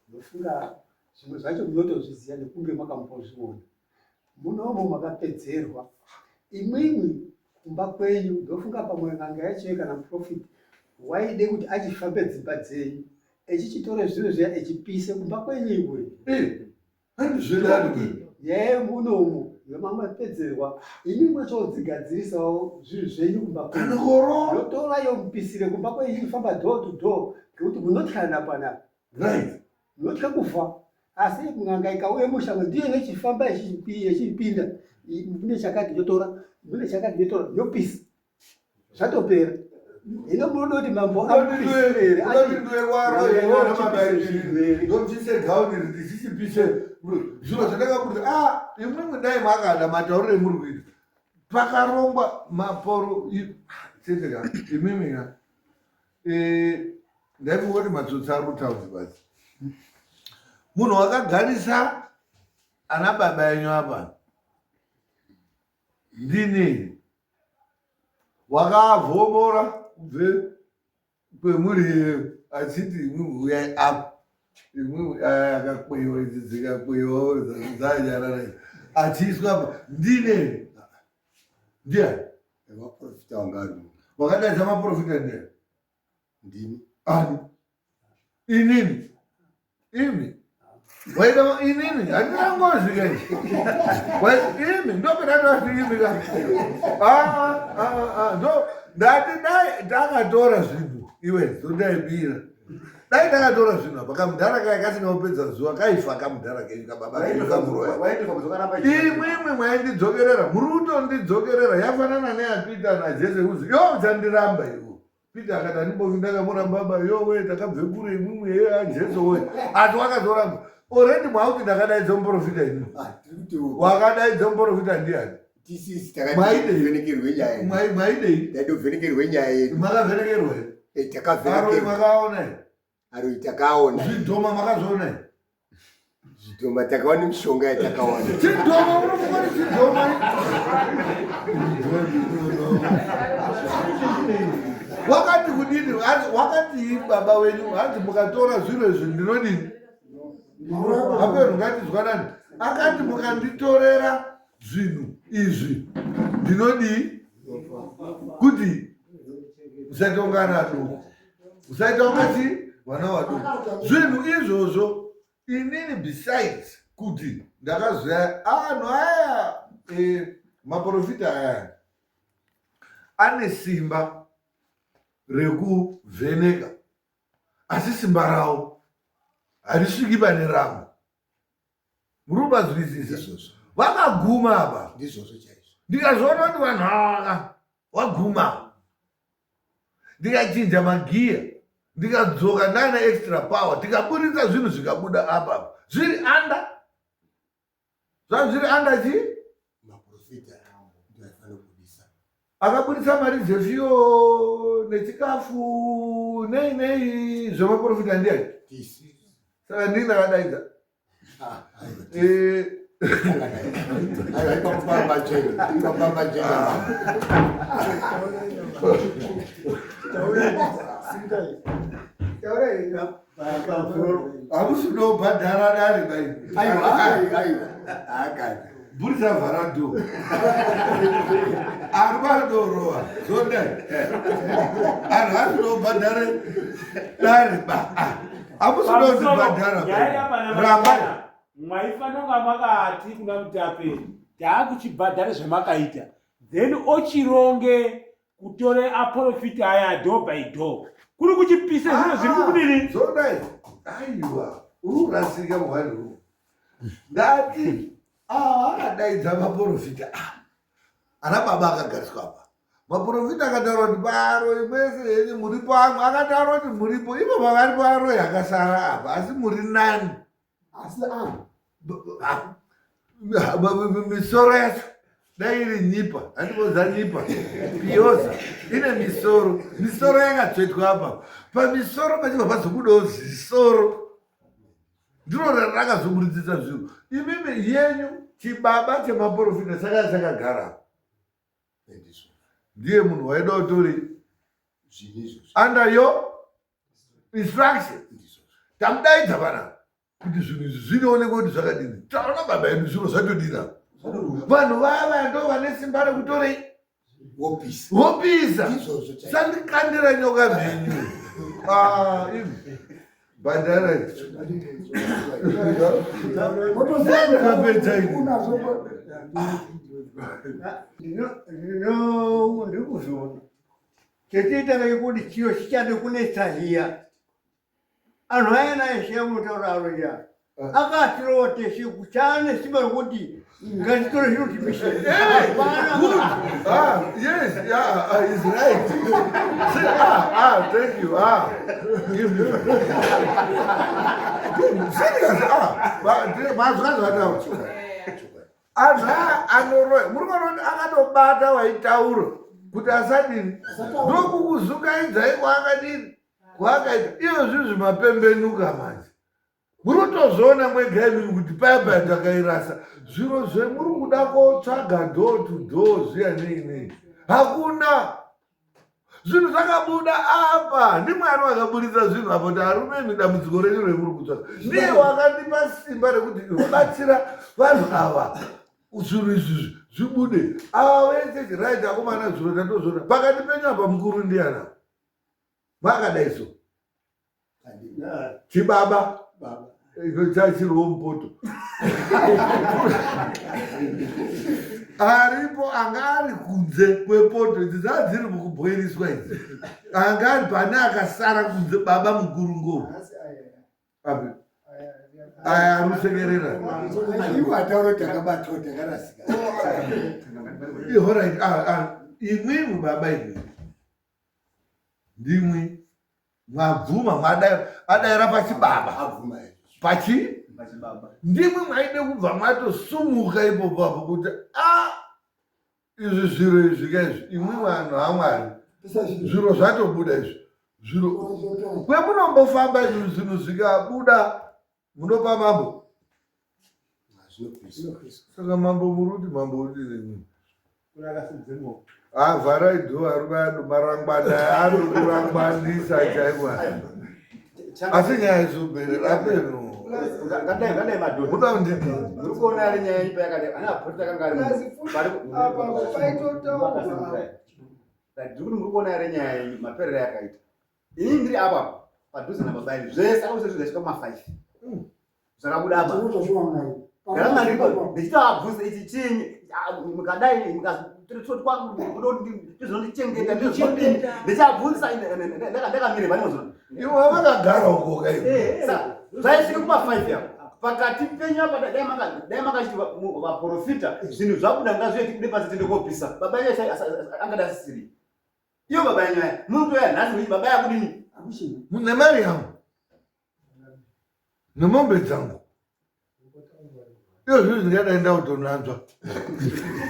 ndofunga zvimwe zvacho munotozviziva nekunge makambozviona munomo makapedzerwa imwimwi kumba kwenyu ndofunga pamwe n'anga yacho kana muprofiti waide kuti achifambe dzimba dzenyu echichitore zviro zviya echipise kumba kwenyikwe handizvedadi yeye munomu yomamapedzerwa ini mwechodzigadzirisawo zvinhu zvenyu kumba kanokoro yotora yomupisire kumba kwenyu kufamba door to door ngekuti munotyana panapa right munotya kufa asi n'anga ikauye mushango ndiyo nechifamba echipinda mune chakati yotora mune chakati yotora yopisa zvatopera ino munoda kuti mambo ndochise gauni richisipise zviro zvandakakuti imwimwe dai makada mataurire muri kuita pakarongwa maporo tendeka imimina ndaifungoti matsotsi ari mutaundi basi munhu wakagarisa ana baba enyu apa ndinini wakavhomora kubve kwemuri achiti imwe uyai apa imwe akakweyiwa idzi dzikakweyiwa dzanyarara achiiswa apa ndinini ndiani vaprofita wangari wakadaidza maprofita ndiani ndini ani inini imi waida inini handinangozvikei imi ndopedatoziimika ndo ndati dai ndakatora zvinhu iwe zondaibira dai ndakatora zvinhu apa kamudhara kai kasingapedza zuva kaifa kamudhara kenyu kababa imwimwe mwaindidzokerera muri kutondidzokerera yafanana neyapita najese kuzi yo uchandiramba iwo Peter akati handimbofi ndakamuramba baba yowe takabve kure imwimwe ajesu we asi wakazoramba already mwauti ndakadaidza muprofita ini wakadaidza muprofita ndiani mwaidei taidovhenekerwe nyaya yedu makavhenekerwa takavhenekerwa makaona aro takaona zvidhoma makazviona zvidhoma takaona mishonga yatakaona chidhoma unofungati chidhoma wakati kudini wakati baba wenyu hanzi mukatora zviro izvi ndinodini aperu ngatizwanani akati mukanditorera zvinhu izvi ndinodii kuti usaita ungana aduku usaita ungati vana vaduku zvinhu izvozvo inini besides kuti ndakazoya anhu aya maprofita aya ane simba rekuvheneka asi simba rawo harisviki pane ramwe muri kubazwisisa vakaguma apa ndizvozvo chaizvo ndikazoona kuti vanhu ava waguma ndikachinja magiya ndikadzoka ndaine extra power ndikaburitsa zvinhu zvikabuda apa zviri anda zvaa zviri anda chii maprofita ndoaifanira kubudisa akaburitsa mari dzefiyo nechikafu nei zvemaprofita ndiani tisi saka ndini ndakadaidza hamusi nobhadhara dare bai burisa vharado ari vadorowa zodai ari hazinobhadhare dare ba hamusi nodibhadhara ramba mwaifanonga makati kuna Mutape taakuchibhadhara zvamakaita then ochironge kutore aprofita aya door by door kuri kuchipise zviro zviri kukudini zodai aiwa uri kurasika muhwani huu ndati akadaidza maprofita ana baba akagariswa apa maprofita akataura kuti paro imwese yenyu muripo amwe akataura kuti muripo ivo pavari paro yakasara apa asi muri nani asi misoro yacho dai iri nyipa handiboza nyipa piyoza ine misoro yakatsvetwa apa pamisoro pachibva pazobudawo zisoro ndiro rakazomuridzisa zvinhu imimi yenyu chibaba chemaprofita saka chakagara ndiye munhu waida utori under your instruction tamudaidza pana kuti zvinhu izvi zvinoonekwa kuti zvakadini taona baba edu zviro zvatodina vanhu vaya ndo vane simba rekutorei wopisa sandikandira nyoka mhenyu bhandara ndiri kuzviona chetiita ngekuti chiro chichade kunetsa hiya anhu ayana eshe mutauraro ya akatiroteshe kuchane simba rekuti ngatitore zviro tipishe Yes, yeah, he's right. Thank you. Give me. Serious, murikonoti akatobata waitaura kuti asadini ndokukuzukaidza kwaakadini kwaakaita iyo zvinhu zvimapembenuka manje murotozoona mwega imini kuti paya takairasa zviro zvemuri kuda kotsvaga door to door zviya nei hakuna zvinhu zvakabuda apa ndimwari wakaburitsa zvinhu apo kuti arume dambudziko renyu remuri kutsvaga ndiye wakandipa simba rekuti ubatsira vanhu ava zvinhu izvi zvibude ava vese right akomana zviro tatozona pakati penyu apa mukuru ndiana makadai so chibaba chachiriwo mupoto aripo anga ari kunze kwepoto idzi dzadziri mukubhoiriswa idzi anga ari pane akasara kunze baba mukuru ngou aya arusekerera iwo atauro takabatwa takarasika ihorit imwi mubaba imwi ndimwi mwabvuma madaira pachibaba pachi ndimwe mwaide kubva mwatosumuka ipopo apo kuti izvi zviro izvi kaizvi imwi vanhu hamwari zviro zvatobuda izvi zviro kwemunombofamba izvi zvinhu zvikabuda munopa mambo saka mambo muruti mambo udii vharai dho ari vanhu marangwana ari kurangwanisa chaiwa asi nyaya izoberera peno Urikuona ari nyaya ipa yakade ana apota kanga ari ndikuona ari nyaya maperera yakaita ini ndiri apa padhuze nababaini zvese akusezvizasvika kuma5 zvakabuda apa ndaramba ndiripo ndichitoabvunza ichi chinyi mukadai mukazotizondichengeta ndichabvunzisa ndakamire vanozona ivo vakagara ukoka zvaisvika kuma5 apo pakati penyu apa dai makachiti vaprofita zvinhu zvabuda ngazviye tikude pasi tende kopisa baba yenyu angada asisiri iyo baba yenyu aya munotoya nhasi kuti baba yakudini nemari yangu nemombe dzangu iyo zvinhu zvingadai ndautonanzva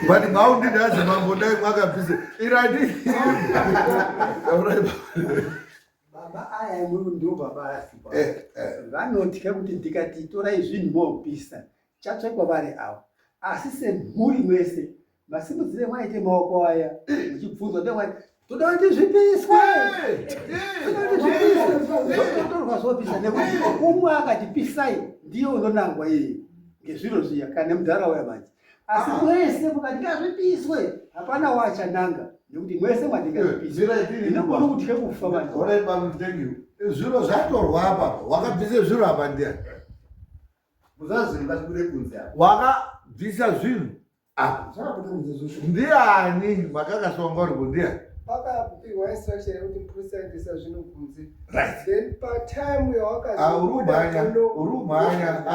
but maundinhazi mambo dai mwakabvise irati baba aya ndo baba asipa vanotya kuti ndikati torai zvinhu mopisa chatsvekwa vari ava asi semhuri mwese masimudzire mwaite maoko aya muchibvunzwa ndemwai toda kuti zvipiswe totorwa zvopisa nekuti umwe akatipisai ndiye unonangwa iye ngezviro zviya kana mudharaunda manje asi mwese mukati ngazvipiswe hapana wachananga nekuti mwese mwandingazvipiswa inogona kutya kufa manje zviro zvatorwa apa wakabvise zviro apa ndiani muzazvinhu kunze apa wakabvisa zvinhu apa ndiani makakasonga uripo ndiani pakapihwa instruction yekuti muprista aendesa zvinhu kunze right then patime urumhanya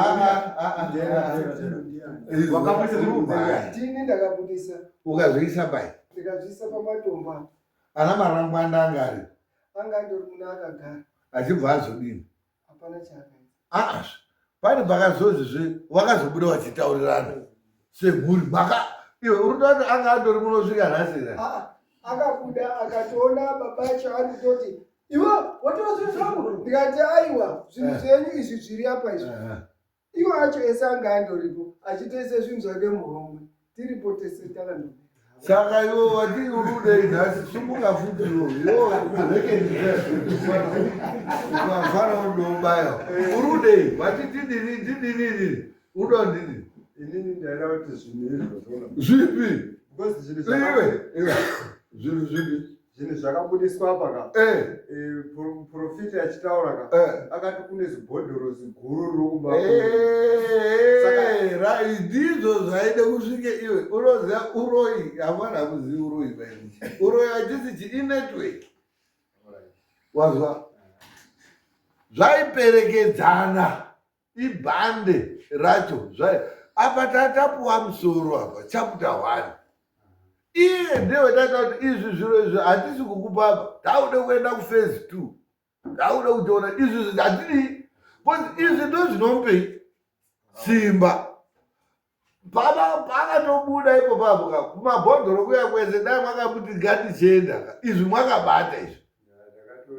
tini ndakabudisa ukazviisa pai ndikazviisa pamatomba ana marangwanda angari anga ndori muna akagara achibva azodini hapana chaakaita pane pakazozvizve wakazobuda wachitaurirana semhuri iwe urutoti anga andori munosvika nhasira akabuda akatoona baba chaari kutoti iwe watora zvinhu zvangu ndikati aiwa zvinhu zvenyu izvi zviri apa izvi iwo acho ese anga andoripo achitoise zvinhu zvake muhomwe tiripo tese takando saka iwe wati urudei nhasi sumuka futi wafana undobaya urudei wati tidini udondini inini ndaida kuti zvinhu izvo zvipi iwe zvinhu zvipi zvinhu zvakabudiswa apa ka muprofita achitaura ka akati kune zibhodhoro ziguru riri kumba ndizvo zvaide kusvike iwe unoziva uroi hamwana kuzivi uroi baini uroi hachisi chiinetwork wazwa zvaiperekedzana ibhande racho apa tatapuwa musoro apa chapter 1 iye ndiwe tata kuti izvi zviro izvi hatisi kukupa apa taude kuenda kuphase 2 taude kutoona izvi hatidi izvi ndo zvinompe simba pakatobuda ipo papo ka kumabhodhoro kuya kwese dai mwakamuti ngatichenda izvi mwakabata izvi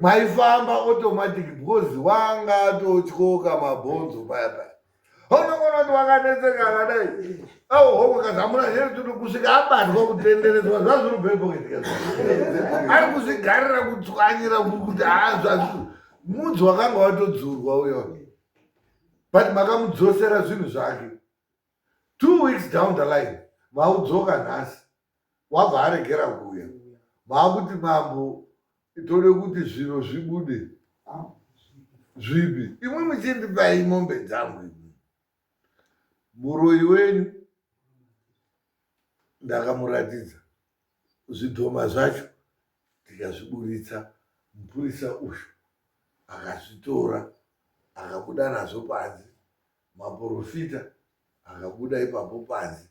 mwaifamba automatic because wanga totyoka mabhonzo paya unokona kuti wakanetseka akadai auhomwe kazamuna heri tiri kusvika abatwa kutenderedzwa zvazvirubhebhoketika ari kuzvigarira kutswanyira kuti mudzi wakanga watodzurwa uyo but makamudzosera zvinhu zvake 2 weeks down the line maudzoka nhasi wabva aregera kuuya maakuti mambo tode kuti zviro zvibude zvipi imwe muchindipai mombe dzangu muroi wenyu ndakamuratidza zvidhoma zvacho tikazviburitsa mupurisa uyu akazvitora akabuda nazvo panze maprofita akabuda ipapo panze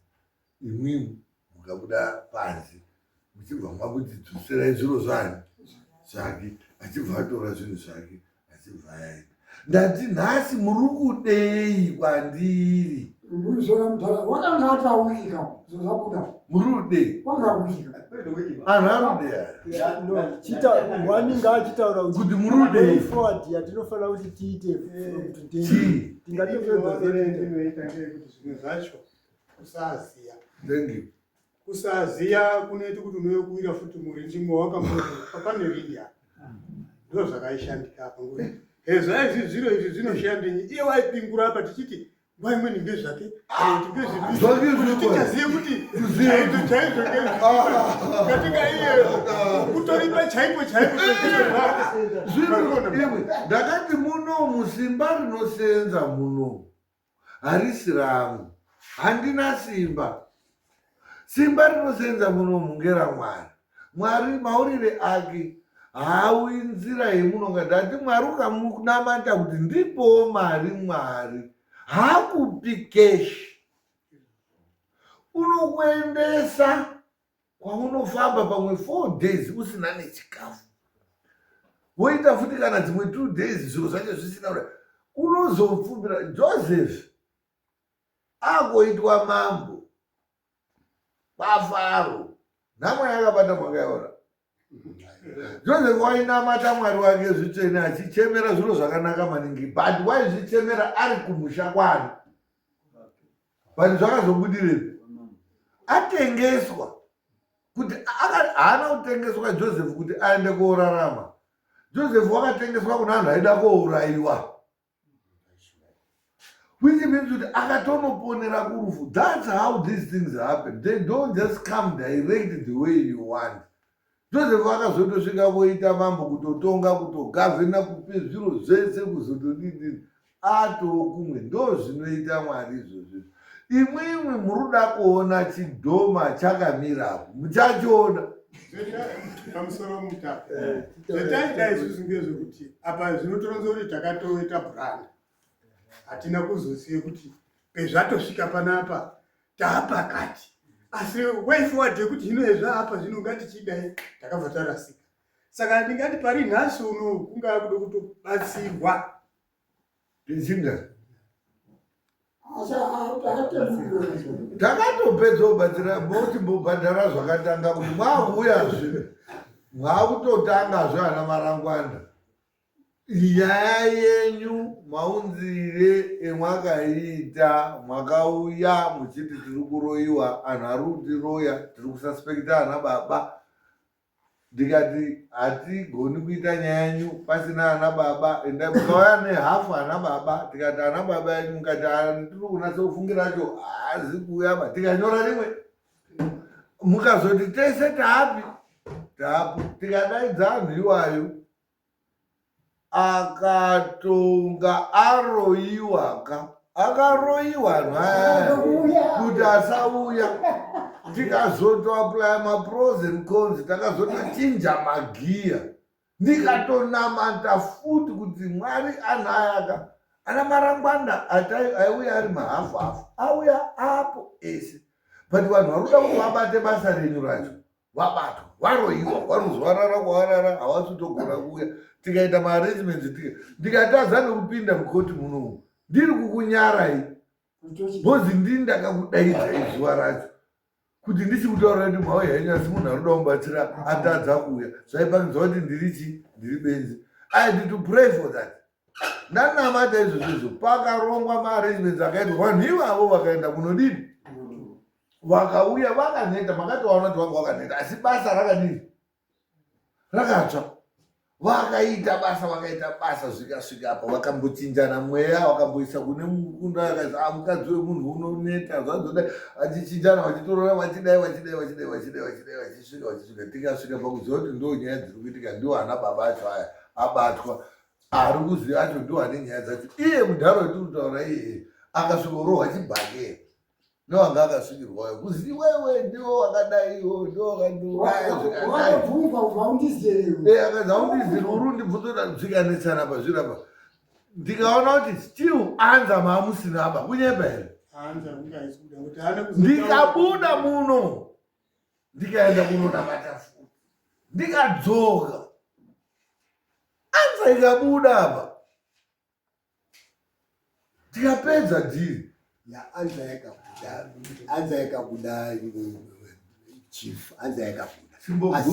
imwimwe mukabuda panze muchibva makutidzoserai zviro zvani zvake achibva atora zvinhu zvake achibva aenda ndati nhasi muri kudei kwandiri wakanga atawikika zvabuda muri kudei anhu arudei wanenge achitaura kuti muri kudei forward yatinofanira kuti tiite tingatinoita ngekuti zvimwe zvacho kusaziya kusaziya kunoita kuti unoyokuwira futi murinjimwe wakamboa pane rinda ndo zvakaishandika apa ngoti hezva izvi zviro izvi zvinoshandei iye waipingura apa tichiti nguva imweni ngezvake tichaziye kuti chaizvo chaizvo katika iye kutoripa chaipo chaipo ndakati muno musimba rinosenza muno harisi rangu handina simba rinosenza muno mungera mwari maurire ake haawi nzira yemunonga ndati mwari ukamunamata kuti ndipo mwari hakupi keshi unokuendesa kwaunofamba pamwe 4 days usina nechikafu woita futi kana dzimwe 2 days zviro zvacho zvisina unozopfumbira Joseph agoitwa mambo paFaro namwe yakabata mwakaona Joseph wainamata mwari wake zvitsvene achichemera zviro zvakanaka maningi but waizvichemera ari kumusha kwani but zvakazobudirepi atengeswa kuti haana kutengeswa Joseph kuti aende koorarama Joseph wakatengeswa kuna vanhu aida kouraiwa which means kuti akatonoponera kurufu. That's how these things happen. They don't just come direct the way you want. Joseph akazotosvika voita mambo kutotonga kutogavhena kupe zviro zvese kuzotodini atokumwe ndo zvinoita Mwari izvozvo. Imwimwe muruda kuona chidhoma chakamirapo muchachiona pamusoro mutapa zvataita izvozvo ngezvekuti apa zvinotoronza kuti takatoita brand hatina kuzoziva kuti pezvatosvika panapa taapakati asi way forward yekuti hino hezvaapa zvino ngatichidai takabva tarasika. Saka ndingati pari nhasi uno kungaa kuda kutobatsirwa ndichinga takatopedza kubatsira boti mbobhadhara zvakatanga kuti mwakuuyazve mwakutotangazve ana marangwanda nyaya yenyu maunzire emwakaita mwakauya muchiti tiri kuroyiwa anhu ari kutiroya tiri kusaspekta ana baba. Ndikati hatigoni kuita nyaya yenyu pasina ana baba enda mukauya nehafu ana baba. Tikati ana baba yenyu mukati tiri kunatsa kufungira cho haazi kuuya tikanyora rimwe mukazoti tese taapi tikadaidza anhu iwayo akatonga aroyiwaka akaroyiwa anhu aya kuti asauya tikazotoaplya mapros and cons takazotochinja magiya ndikatonamata futi kuti Mwari anhu aya ana marangwanda aiuya ari mahafu auya apo ese but vanhu varuda kuti vabate basa renyu racho vabatwa varoyiwa vanozwarara kwavarara havasitogona kuuya tikaita maarrangements ndikatadza nekupinda mukoti munomu ndiri kukunyarai bhozi ndini ndakakudaidza zuva racho kuti ndichikutaura kuti mhau henyu asi munhu anoda kumubatsira atadza kuuya zvaipangidza kuti ndiri benzi. I had to pray for that. Ndanamata izvozvo pakarongwa maarrangements akaitwa vanhu ivavo vakaenda kunodini vakauya vakaneta makatoona kuti vanga vakaneta asi basa rakadini rakatsva vakaita basa zvikasvika apa vakambochinjana mweya vakamboisa kune mukunda akazi mukadzi wemunhu unoneta zvazoda vachichinjana vachitorora vachisvika tikasvika pakuziva kuti ndo nyaya dziri kuitika ndiwo ana baba acho aya abatwa ari kuziva acho ndiwo ane nyaya dzacho iye mudharo wetiri kutaura iyeye akasvikorohwa chibhakera nowanga akasvikirwayo kuzi iwewe ndiwo wakadaiwo ndiwo wakanduraya akazi aundizire uri ndibvunzota bzikanetsana pazvirapa ndikaona kuti still anza maamusina apa kunyeba here ndikabuda muno ndikaenda kunonamata futi ndikadzoka anza ikabuda apa tikapedza dhiri anza yakabuda chief anza yakabuda asi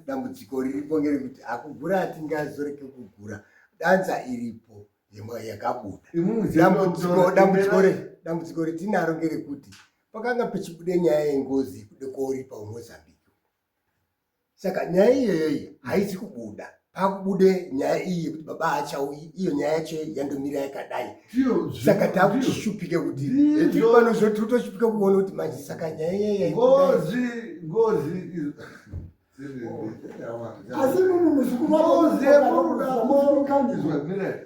dambudziko riripo ngerekuti akugura atingazoreke kugura danza iripo yakabuda dambudziko retinaro ngerekuti pakanga pechibude nyaya yengozi kude koripa muMozambique saka nyaya iyoyoyi haisi kubuda pakubude nyaya iyi kuti baba hachauyi iyo nyaya yacho yandomira yakadai saka takuchishupike kuti tipanozoti utoshupike kuona kuti manje saka nyaya iyeyi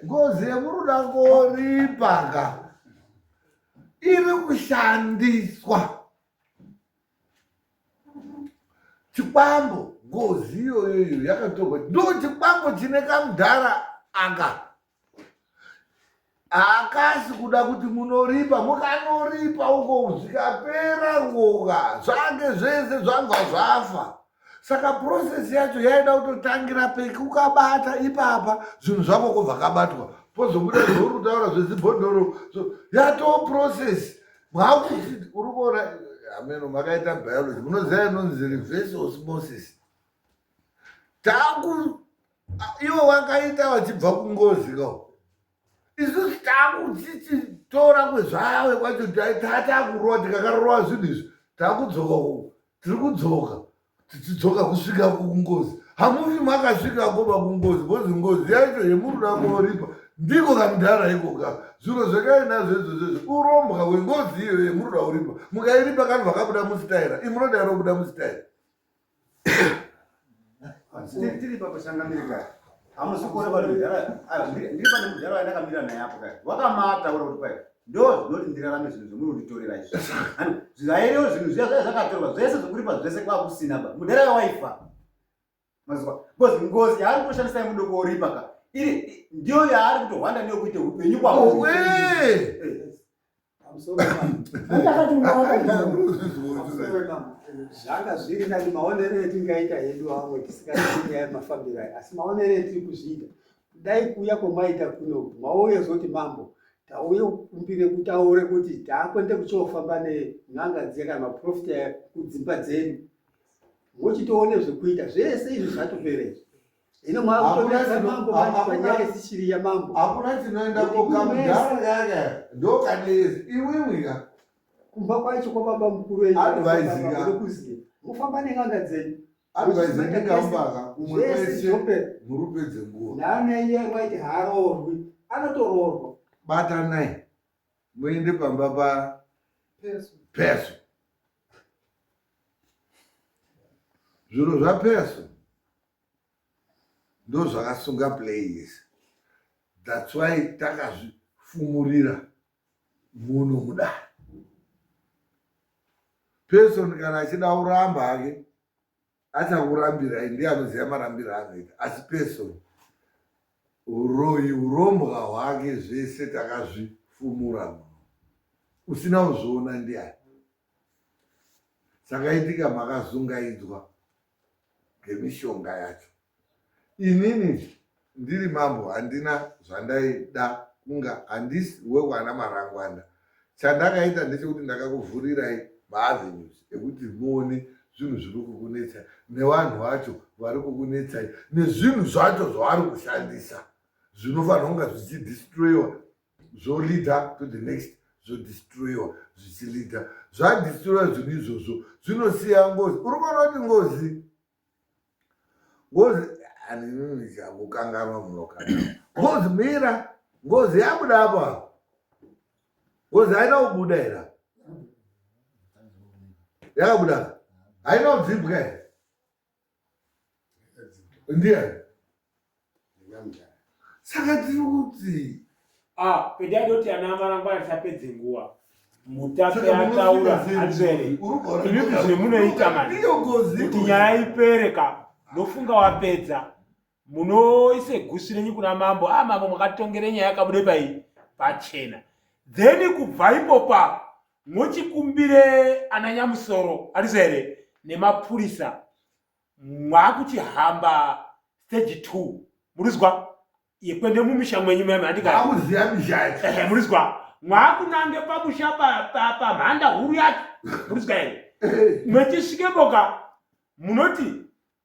ngozi yemuruda ngoripanga iri kushandiswa chikwambo ngozi iyoyoyo yakatorwa ndo chikwambo chine kamudhara aka akasi kuda kuti munoripa mukanoripa uko zvikapera ngoga zvange zvese zvabva zvafa saka process yacho yaida kutotangira peki ukabata ipapa zvinhu zvako kubva kabatwa pozobuda zvouri kutaura zvezibhodhoro yatoo process mwakuti uri kuona ameno makaita biology munoziva inonzi reverse osmosis ivo vakaita vachibva kungozi kao isusu takuchichitora kwezvave kwacho tatakurova tikakarova zvinhu izvi takudzoka tiri kudzoka tichidzoka kusvika kungozi hamufi makasvika koba kungozi bhozi ngozi yacho yemuruda ngoripa ndiko kamudhara ikoka zviro zvakainazvo izvozvo urombwa wengozi iyo yemuruda uripa mukairipa kanhu vakabuda musitaira imunodaira kubuda musitaira tiri pakushangamirika hamusikuona vanhu ndiri pane mudhara wandakamira naye apo kai wakamata ura kuti pai ndo zvinoti ndirarame zvinhu zvomunonditorera izvi zvairewo zvinhu zviya zvaya zvakatorwa zvese zvokuripa zvese kwakusina ba mudhara waifa mazwa because ngozi yaari kutoshandisa yemudoko oripa ka iri ndiyo yaari kutohwanda niyo kuite upenyu kwavo zvanga zviri nani maonero etingaita hedu amwe tisingaii nyaya yemafambiro aya asi maonero etiri kuzviita dai kuuya kwamaita kuno mauye zoti mambo tauye kukumbire kutaure kuti taakwende kuchofamba nen'anga dziya kana maprofita kudzimba dzedu mochitoone zvekuita zvese izvi zvatopera izvi ino mwakutoesa mambo panyaya isichiri yamambo hakuna chinoenda kokamudhara yake ndokadezi iwimwika kumba kwacho kwababa mukuru wenkuziya mufamba nen'anga dzenyu advaisingambaka kumwe kwese murupedze nguva naaneiye mwaiti haarorwi anotororwa batanai muende pamba pa peso Zviro zvaPearson ndo zvakasunga play yese. That's why takazvifumurira muno mudare. Pearson kana achida kuramba hake achakurambirai, ndiye anoziva marambiro anoita. Asi Pearson urombwa hwake zvese takazvifumura muno. Usina kuzviona ndiani. Sakaitika makazungaidzwa ngemishonga yacho. Inini ndiri mambo handina zvandaida kunga, handisi wekwana Marangwana. Chandakaita ndechekuti ndakakuvhurirai maavenues ekuti muone zvinhu zviri kukunetsai nevanhu vacho vari kukunetsai nezvinhu zvacho zvavari kushandisa zvinofanira kunga zvichidestroyiwa zvoleader to the next, zvodestroyiwa zvichileader. Zvadestroyiwa zvinhu izvozvo zvinosiya ngozi. Uri kuona kuti ngozi handinini chakukanganwa munokanganwa. Ngozi mira, ngozi yabuda apa. Ngozi haina kubuda here. Yakabuda haina kudzibwa here. Ndiye saka tiri kuti pedadoti ana Marangwana tapedze nguva mutape ataura azvere imi zvemunoita mani kuti nyaya ipereka nofunga wapedza munoise gusi renyu kuna mambo. Mambo makatongere nyaya yakabude pai pachena, then kubva ipopa mochikumbire ana Nyamusoro arizere nemapurisa mwakuchihamba stage 2 murizwa yekwende mumisha mwenyu meme akuziya misha murizwa mwakunange pamusha pamhanda huru yacho murizwa here mwechisvikepoka munoti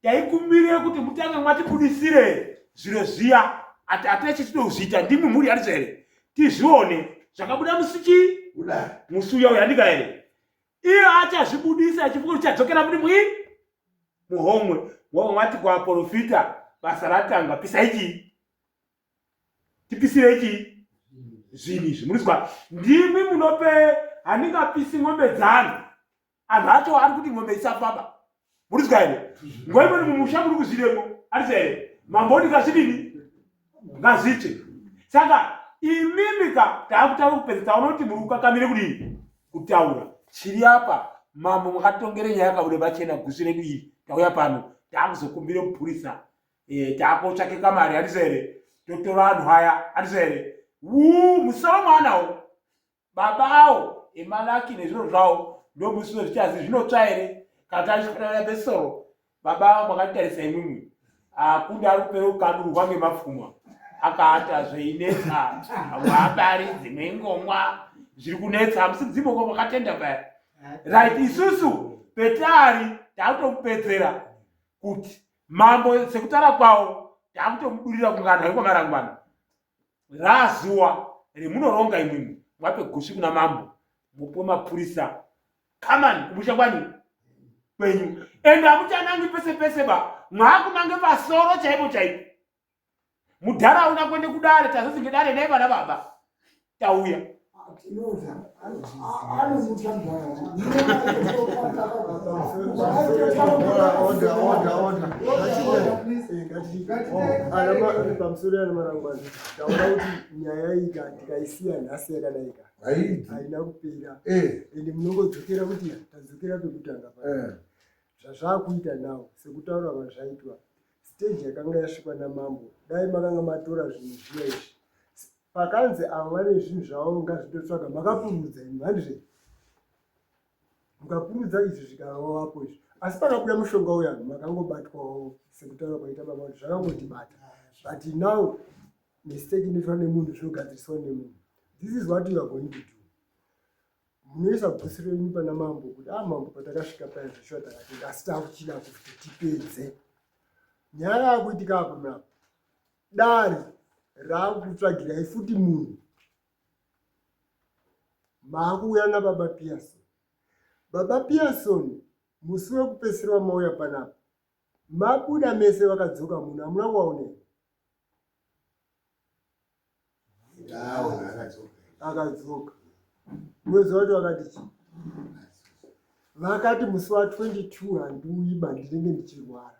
taikumbire kuti mutange mwatibudisire zviro zviya atachitozviita ndimi muri arizo here tizvione zvakabuda musichi musuya uyu handika here iye achazvibudisa achifuka kuti chadzokera muri muhomwe mwati kwaprofita basa ratanga pisaichi tipisire zvinhu izvi murizwa ndimi munope handingapisi ng'ombe dzangu anhu acho ari kuti ng'ombe isafamba murizwa here nguva imweni mumusha muri kuzviremo arizo here mamboni ngazvidini ngazviche. Saka imimika taakutaura kupedza taona kuti muri kukakamire kudini kutaura chiri apa. Mambo mwakatongere nyaya yakabude pachena gusi redu iri tauya pano taakuzokumbire mupurisa taakotsvake kamari arizo here totora anhu aya arizo here musoro mwanawo babawo emalaki nezviro zvawo ndo musiwo zvichazi zvinotsva here kana tazvifanana besoro baba mwakatarisa imwimwi kunde ari kupere kukandurwa ngemapfumwa akaata zveinetsa wabari dzimwe ngomwa zviri kunetsa musidzimoko mwakatenda paya right. Isusu petari takutomupedzera kuti mambo sekutara kwawo takutomudurira kungana yekwa Marangwana razuwa remunoronga imwimwi mwape gushi kuna mambo mupo mapurisa kamani kumusha kwani kwenyu ende hamuchanangi pese pese ba mwakunange pasoro chaipo chaipo mudharaunda kwende kudare tazozi ngedare naye vana baba tauya pamusoro yana Marangwana taona kuti nyaya iyi tikaisiya nhasi yakadaika haina kupera ende munongodzokera kuti tadzokera pekutanga pa zvazvakuita nawo sekutaura kwazvaitwa stage yakanga yasvikwa namambo dai makanga matora zvinhu zviya izvi pakanzi amwane zvinhu zvavo ngazvitotsvaga makapurudza imi handizve mukapurudza izvi zvikavawapo izvi asi pakabuda mushonga uya makangobatwawo sekutaura kwaita baba kuti zvakangotibata but now mistake inoitwa nemunhu zvinogadziriswa nemunhu. This is what you are going to do. Munoisa gusi renyu pana mambo kuti mambo patakasvika paya zvishwa takati asi takuchida kuti tipedze nyaya yakuitika apo napo dare raakutsvagirai futi munhu maakuuya nababa Pearson. Baba Pearson musi wekupedzisira mauya panapa mabuda mese vakadzoka munhu hamuna kuvaonera akadzoka mwezi wacho vakati vakati musi wa22 handiuiba ndinenge ndichirwara.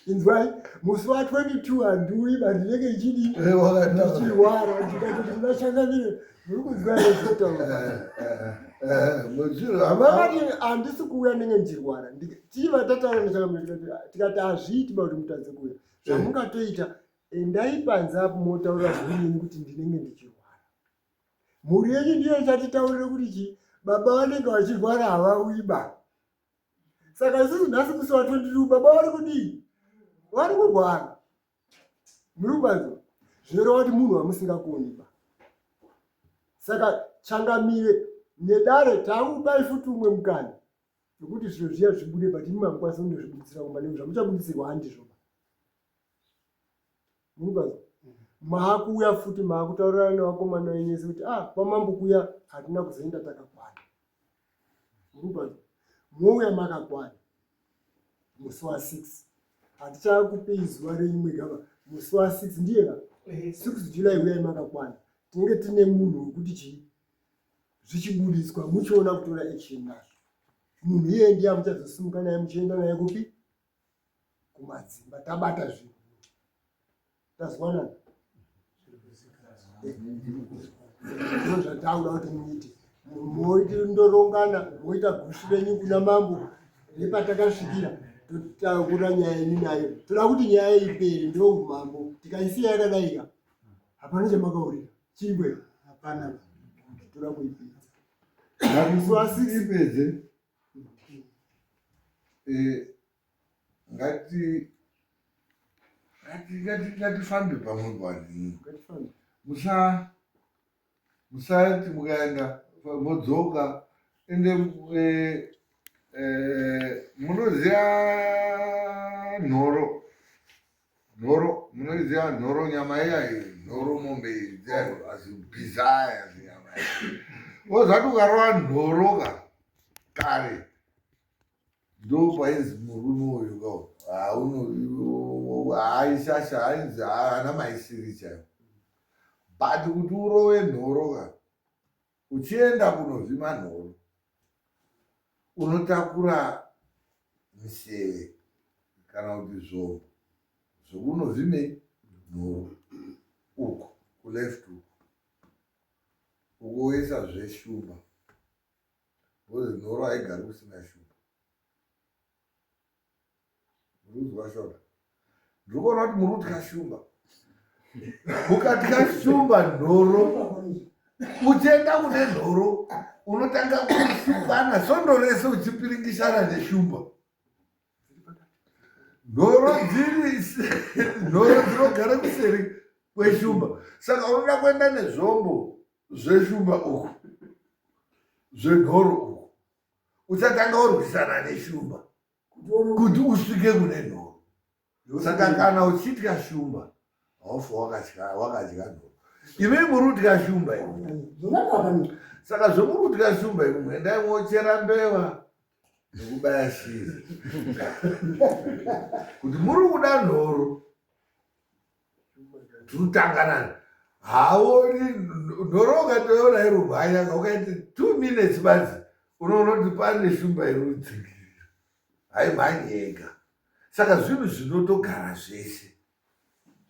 Inzwai, musi wa22 handiuiba ndinenge ndichirwara. Ndikati ndingashanganire muri kunzwa ere zvinotaura. Vakati handisi kuuya ndinenge ndichirwara. Tichiva tataura nechakamiririra tikati hazviiti kuti mutadze kuuya. Zvamungatoita endai panze apo motaurira zvinyini kuti ndinenge ndichirwara. Mhuri yenyu ndiyo ichatitaurira kuti chii, baba vanenge vachirwara havauiba. Saka isusu nhasi musi wa22 baba vari kudii? Vari kurwara. Muri kubanzwa? Zvinoreva kuti munhu wamusingakoniba. Saka changamire nedare takubai futi umwe mukana nokuti zviro zviya zvibude patimi mamukwanisa kundozvibudisira kumba nekuti zvamuchabudisirwa handizvoba. Muri kubanzwa? Maakuuya futi maakutaurirana nevakomana venyu kuti kwamambokuya hatina kuzoenda takakwana. Muri kubanzwa? Mouya makakwana musi wa6. Hatichakupei zuva renyu mwegaba. Musi wa6 ndiyena 6 July uyai makakwana. Tinenge tine munhu wekuti chii zvichibudiswa muchiona kutora action nazvo. Munhu iye ndiye muchazosimuka naye muchienda naye kupi? Kumadzimba tabata zvinhu. Tazwanana? Ndizvo zvataura kuti muite. Moiti ndorongana, moita gushi renyu kuna mambo nepatakasvikira. Totaura nyaya yenyu nayo. Toda kuti nyaya ipere ndo mambo. Tikaisiya yakadaika hapana chamakaurira. Chingwe hapana. Toda kuipedza. Musi wa6 ipedze. Ngatifambe pamwe kwani. Musati mukaenda modzoka ende munoziva nhoro. Munoziva nhoro, nyama iya nhoro mombe azibhizaya nyama. Wozati ukarova nhoro kare ndo painzi murume uyu haishasha ainzi haana maisiri chaivo. But kuti urove nhoro uchienda kunovhima nhoro unotakura miseve kana kuti zvombo zvokunovhime nhoro uko kuleft uko woisa zveshumba because nhoro haigari kusina shumba. Murikuzwa shona? Ndikuona kuti muri kutya shumba. Mukatya shumba nhoro uchienda kune nhoro unotanga kusungana sondo rese uchipiringishana neshumba. Nhoro dzinogara kuseri kweshumba. Saka unoda kuenda nezvombo zveshumba uku zvenhoro uku uchatanga urwisana neshumba kuti usvike kune nhoro. Saka kana uchitya shumba haufa wakadya nhoro. Imi muri kutya shumba imi. Saka zvomuri kutya shumba imi endai mochera mbeva nekubaya shiri. Kuti muri kuda nhoro totangana. Haoni nhoro ukatoona irumhanya ukaiti 2 minutes basi unoona kuti pane shumba iri kudzingirira. Haimhanyi yega. Saka zvinhu zvinotogara zvese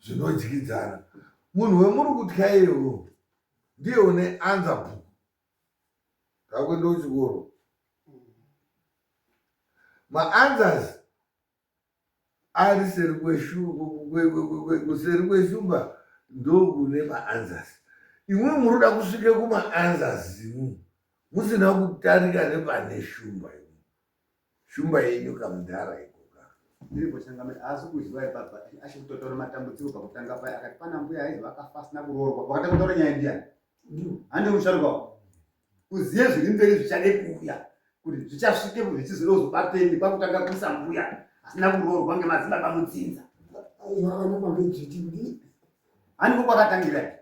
zvinodyidzana. Munhu wemuri kutya iyewo ndiye une anza bhuku kakwenda kuchikoro. Maanswers ari kuseri kweshumba ndokune maanswers. Imwe muruda kusvike kumaanswers imu musina kutarika nepane shumba imu. Shumba yenyu kamudhara ikoka. Ndiripo changamira asi kuzwa ipapa achitotora matambudziko pakutanga paya akati pana mbuya aizi vakafa asina kuroorwa. Wakatanga kutaura nyaya ndiani? Handi musharuka. Uziye zviri mberi zvichade kuuya kuti zvichasvike zvichizozobateni pakutanga kuisa mbuya asina kuroorwa ngemadzibaba mutsinza. Handiko kwakatangira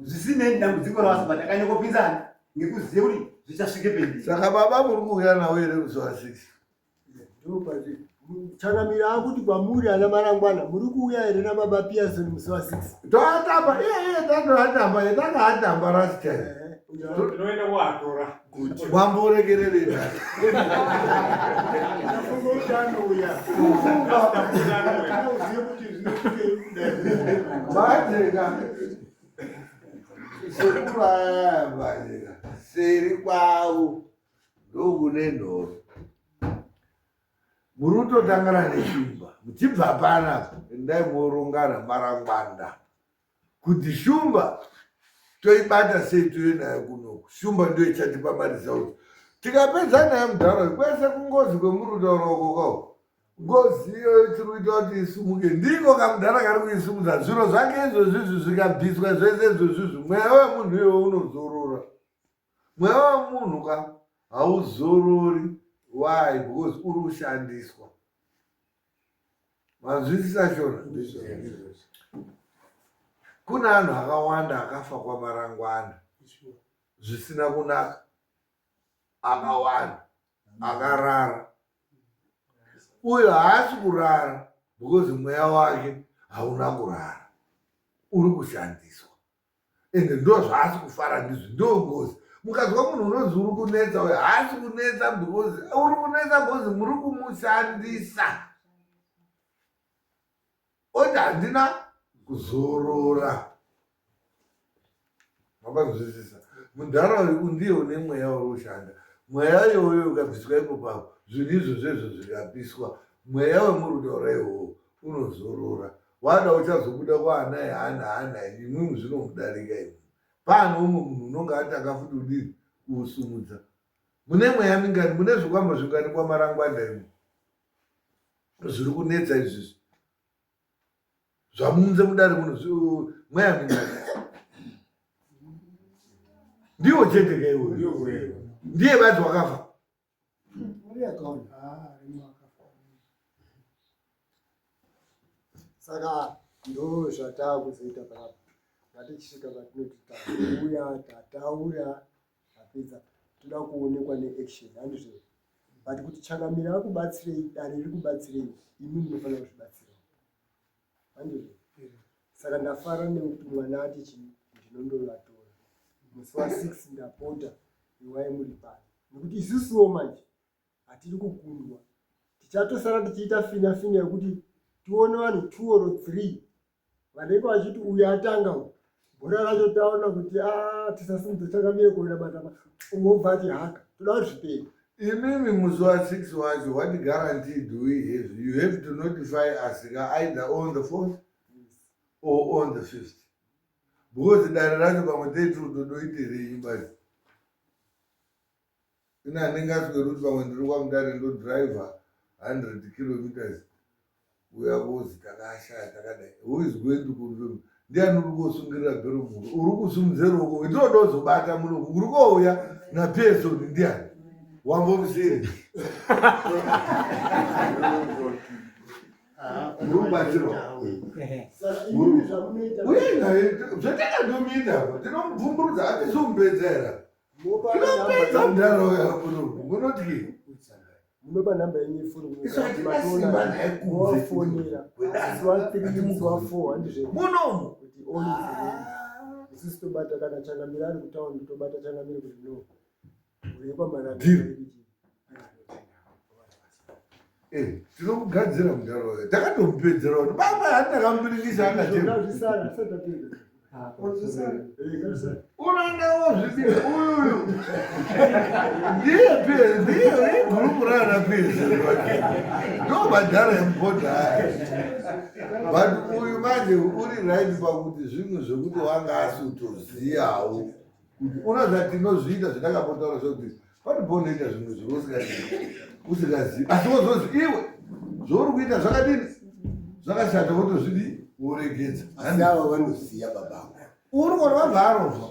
zvisinei dambudziko ravasibata kanyokopinzana ngekuziye kuti zvichasvike pemberi. Saka baba muri kuuya nawo here musi wa6? Changamira akuti kwamuri ana marangwana muri kuuya here nababa Pearson musi wa6? Toatamba iye tandoatamba yetanga atamba last time. Tinoenda kuatora. Mwamborekererera. Nafunga kuti anouya. Kana uziye kuti zvinofike Majeka. Sekuraya majeka. Seri kwavo ndokune nhoro. Murutotangana neshumba. Muchibva panapa endai morongana marangwanda. Kuti shumba toibata sei toinayo kunoku. Shumba ndio ichatipa marizauti. Tikapedza naye mudharo kwese kungozi kwemurudoroko. Ngozi iyo tirikuita kuti isumuke. Ndiko kamudhara kari kuisumudza. Zviro zvake izvozvizvi zvikabviswa zvese izvozvizvi. Mweya wemunhu iwo unozorora. Mweya wemunhu hauzorori. Why? Because uri kushandiswa. Mazwisisa shona? Kuna anhu akawanda akafa kwamarangwana. Zvisina kunaka. Akawanda. Akarara. Uyo haasi kurara. Because mweya wake hauna kurara. Uri kushandiswa. Ende ndo zvaasi kufara ndizvo. Ndo ngozi. Mukazwa munhu unonzi uri kunetsa uyo haasi kunetsa because uri kunetsa because muri kumushandisa. Oti handina kuzorora. Mabazwisisa. Mundharaunda ndiye une mweya uri kushanda. Mweya iyoyo ukabviswa ipapo zvinhu izvozvo zvikapiswa. Mweya wemurudo iwowo unozorora. Wada uchazobuda kuhana hana imwimwe zvinomudarika imwe. Pano umwe munhu unonga atanga futi udini kuusumudza. Mune mweya mingani, mune zvikwamba zvingani kwamarangwanda imwe. Zviri kunetsa izvizvi. Zvamunze mudare munhu mweya mingani. Ndiwo chete kaiwe. Ndiye bati wakafa. Saka ndo zvatakuzoita panapa. Ngatichisvika patinoti tauya tataura tapedza toda kuonekwa neaction handizvo. But kuti Changamire akubatsirei, dare riri kubatsirei, imi munofanira kuzvibatsira. Handizvo. Saka ndafara nekuti mwana ati ndinondovatora. Musi wa6 ndapota iwai muri pano. Nekuti isusuwo manje hatiri kukundwa. Tichatosara tichiita fina yekuti tione vanhu 2 or 3 vanenge vachiti uyu atanga bhora racho taona kuti tisasimudza Changamire kuona matama umobva ati haka toda kuzvipeka. Imimi musi wa6 wacho what guaranteed we have, you have to notify us either on the 4th or on the 5th. Because dare racho pamwe teitiri kutodoiterei basi. Ina ndingaswe kuti pamwe ndiri kwamudare ndodriver 100 kilometers. Uya kozi takashaya takadai. Who is going to confirm? Ndiani uri kusungirira bhero munhu? Uri kusumudze ruoko. Ndodozobata muno. Uri kouya naPearson ndiani? Wambomusiri. Ndikubatsirwa. Zvatakatomuita tinomubvumburudza hatizomupedzera. Tinopedza mudharo yamuno. Munoti munopa nhamba yenyu yefoni kunowafonera musi wa3 handizvo munomu kuti isusu tobata kana Changamire ari kutaundi tobata Changamire kuti no urepa maradi tinokugadzira mudharo wayo takatomupedzera kuti baba hatakamupiringisa akazvisara unoendawo zvidi uyuyu ndiye gurupu rana Pearson ndo madhara emubhodha aya. But uyu manje uri right pakuti zvinhu zvekuti wanga asitoziyawo kuti unozva tinozviita zvatakapotaura zvokuti panoponoita zvimwe zveusingazivi asi wozozi iwe zvouri kuita zvakadini zvakashata wotozvidi woregedza. asi ava vanoziya baba uri kona vabvaarozva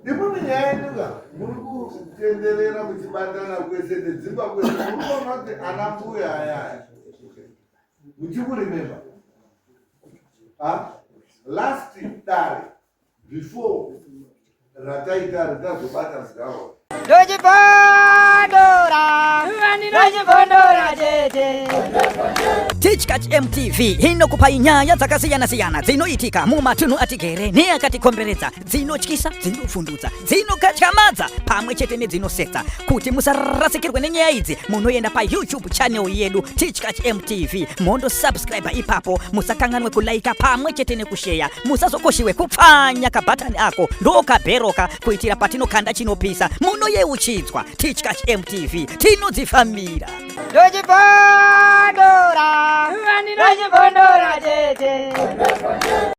imweni nyaya yeduka muri kutenderera muchibatana kwese nedzimba kwese muri kuona kuti ana mbuya ayaya muchikurememba last dare before rataita ritazobata mudharo Teachkach MTV inokupa inyaya dzakasiyana-siyana dzinoitika mumatunhu atigere neakatikomberedza, dzinotyisa, dzinofundutsa, dzinokatyamadza pamwe chete nedzinosetsa. Kuti musarasikirwe nenyaya idzi, munoenda paYouTube channel yedu Teachkach MTV, mondo subscribe ipapo, musakanganwe kulaika pamwe chete nekushare, musazokoshiwe kupfanya kabhatani ako ndokabheroka kuitira patinokanda chinopisa munoyeuchidzwa. Teachkach MTV tinodzifambira. Dojibondora, dojibondora,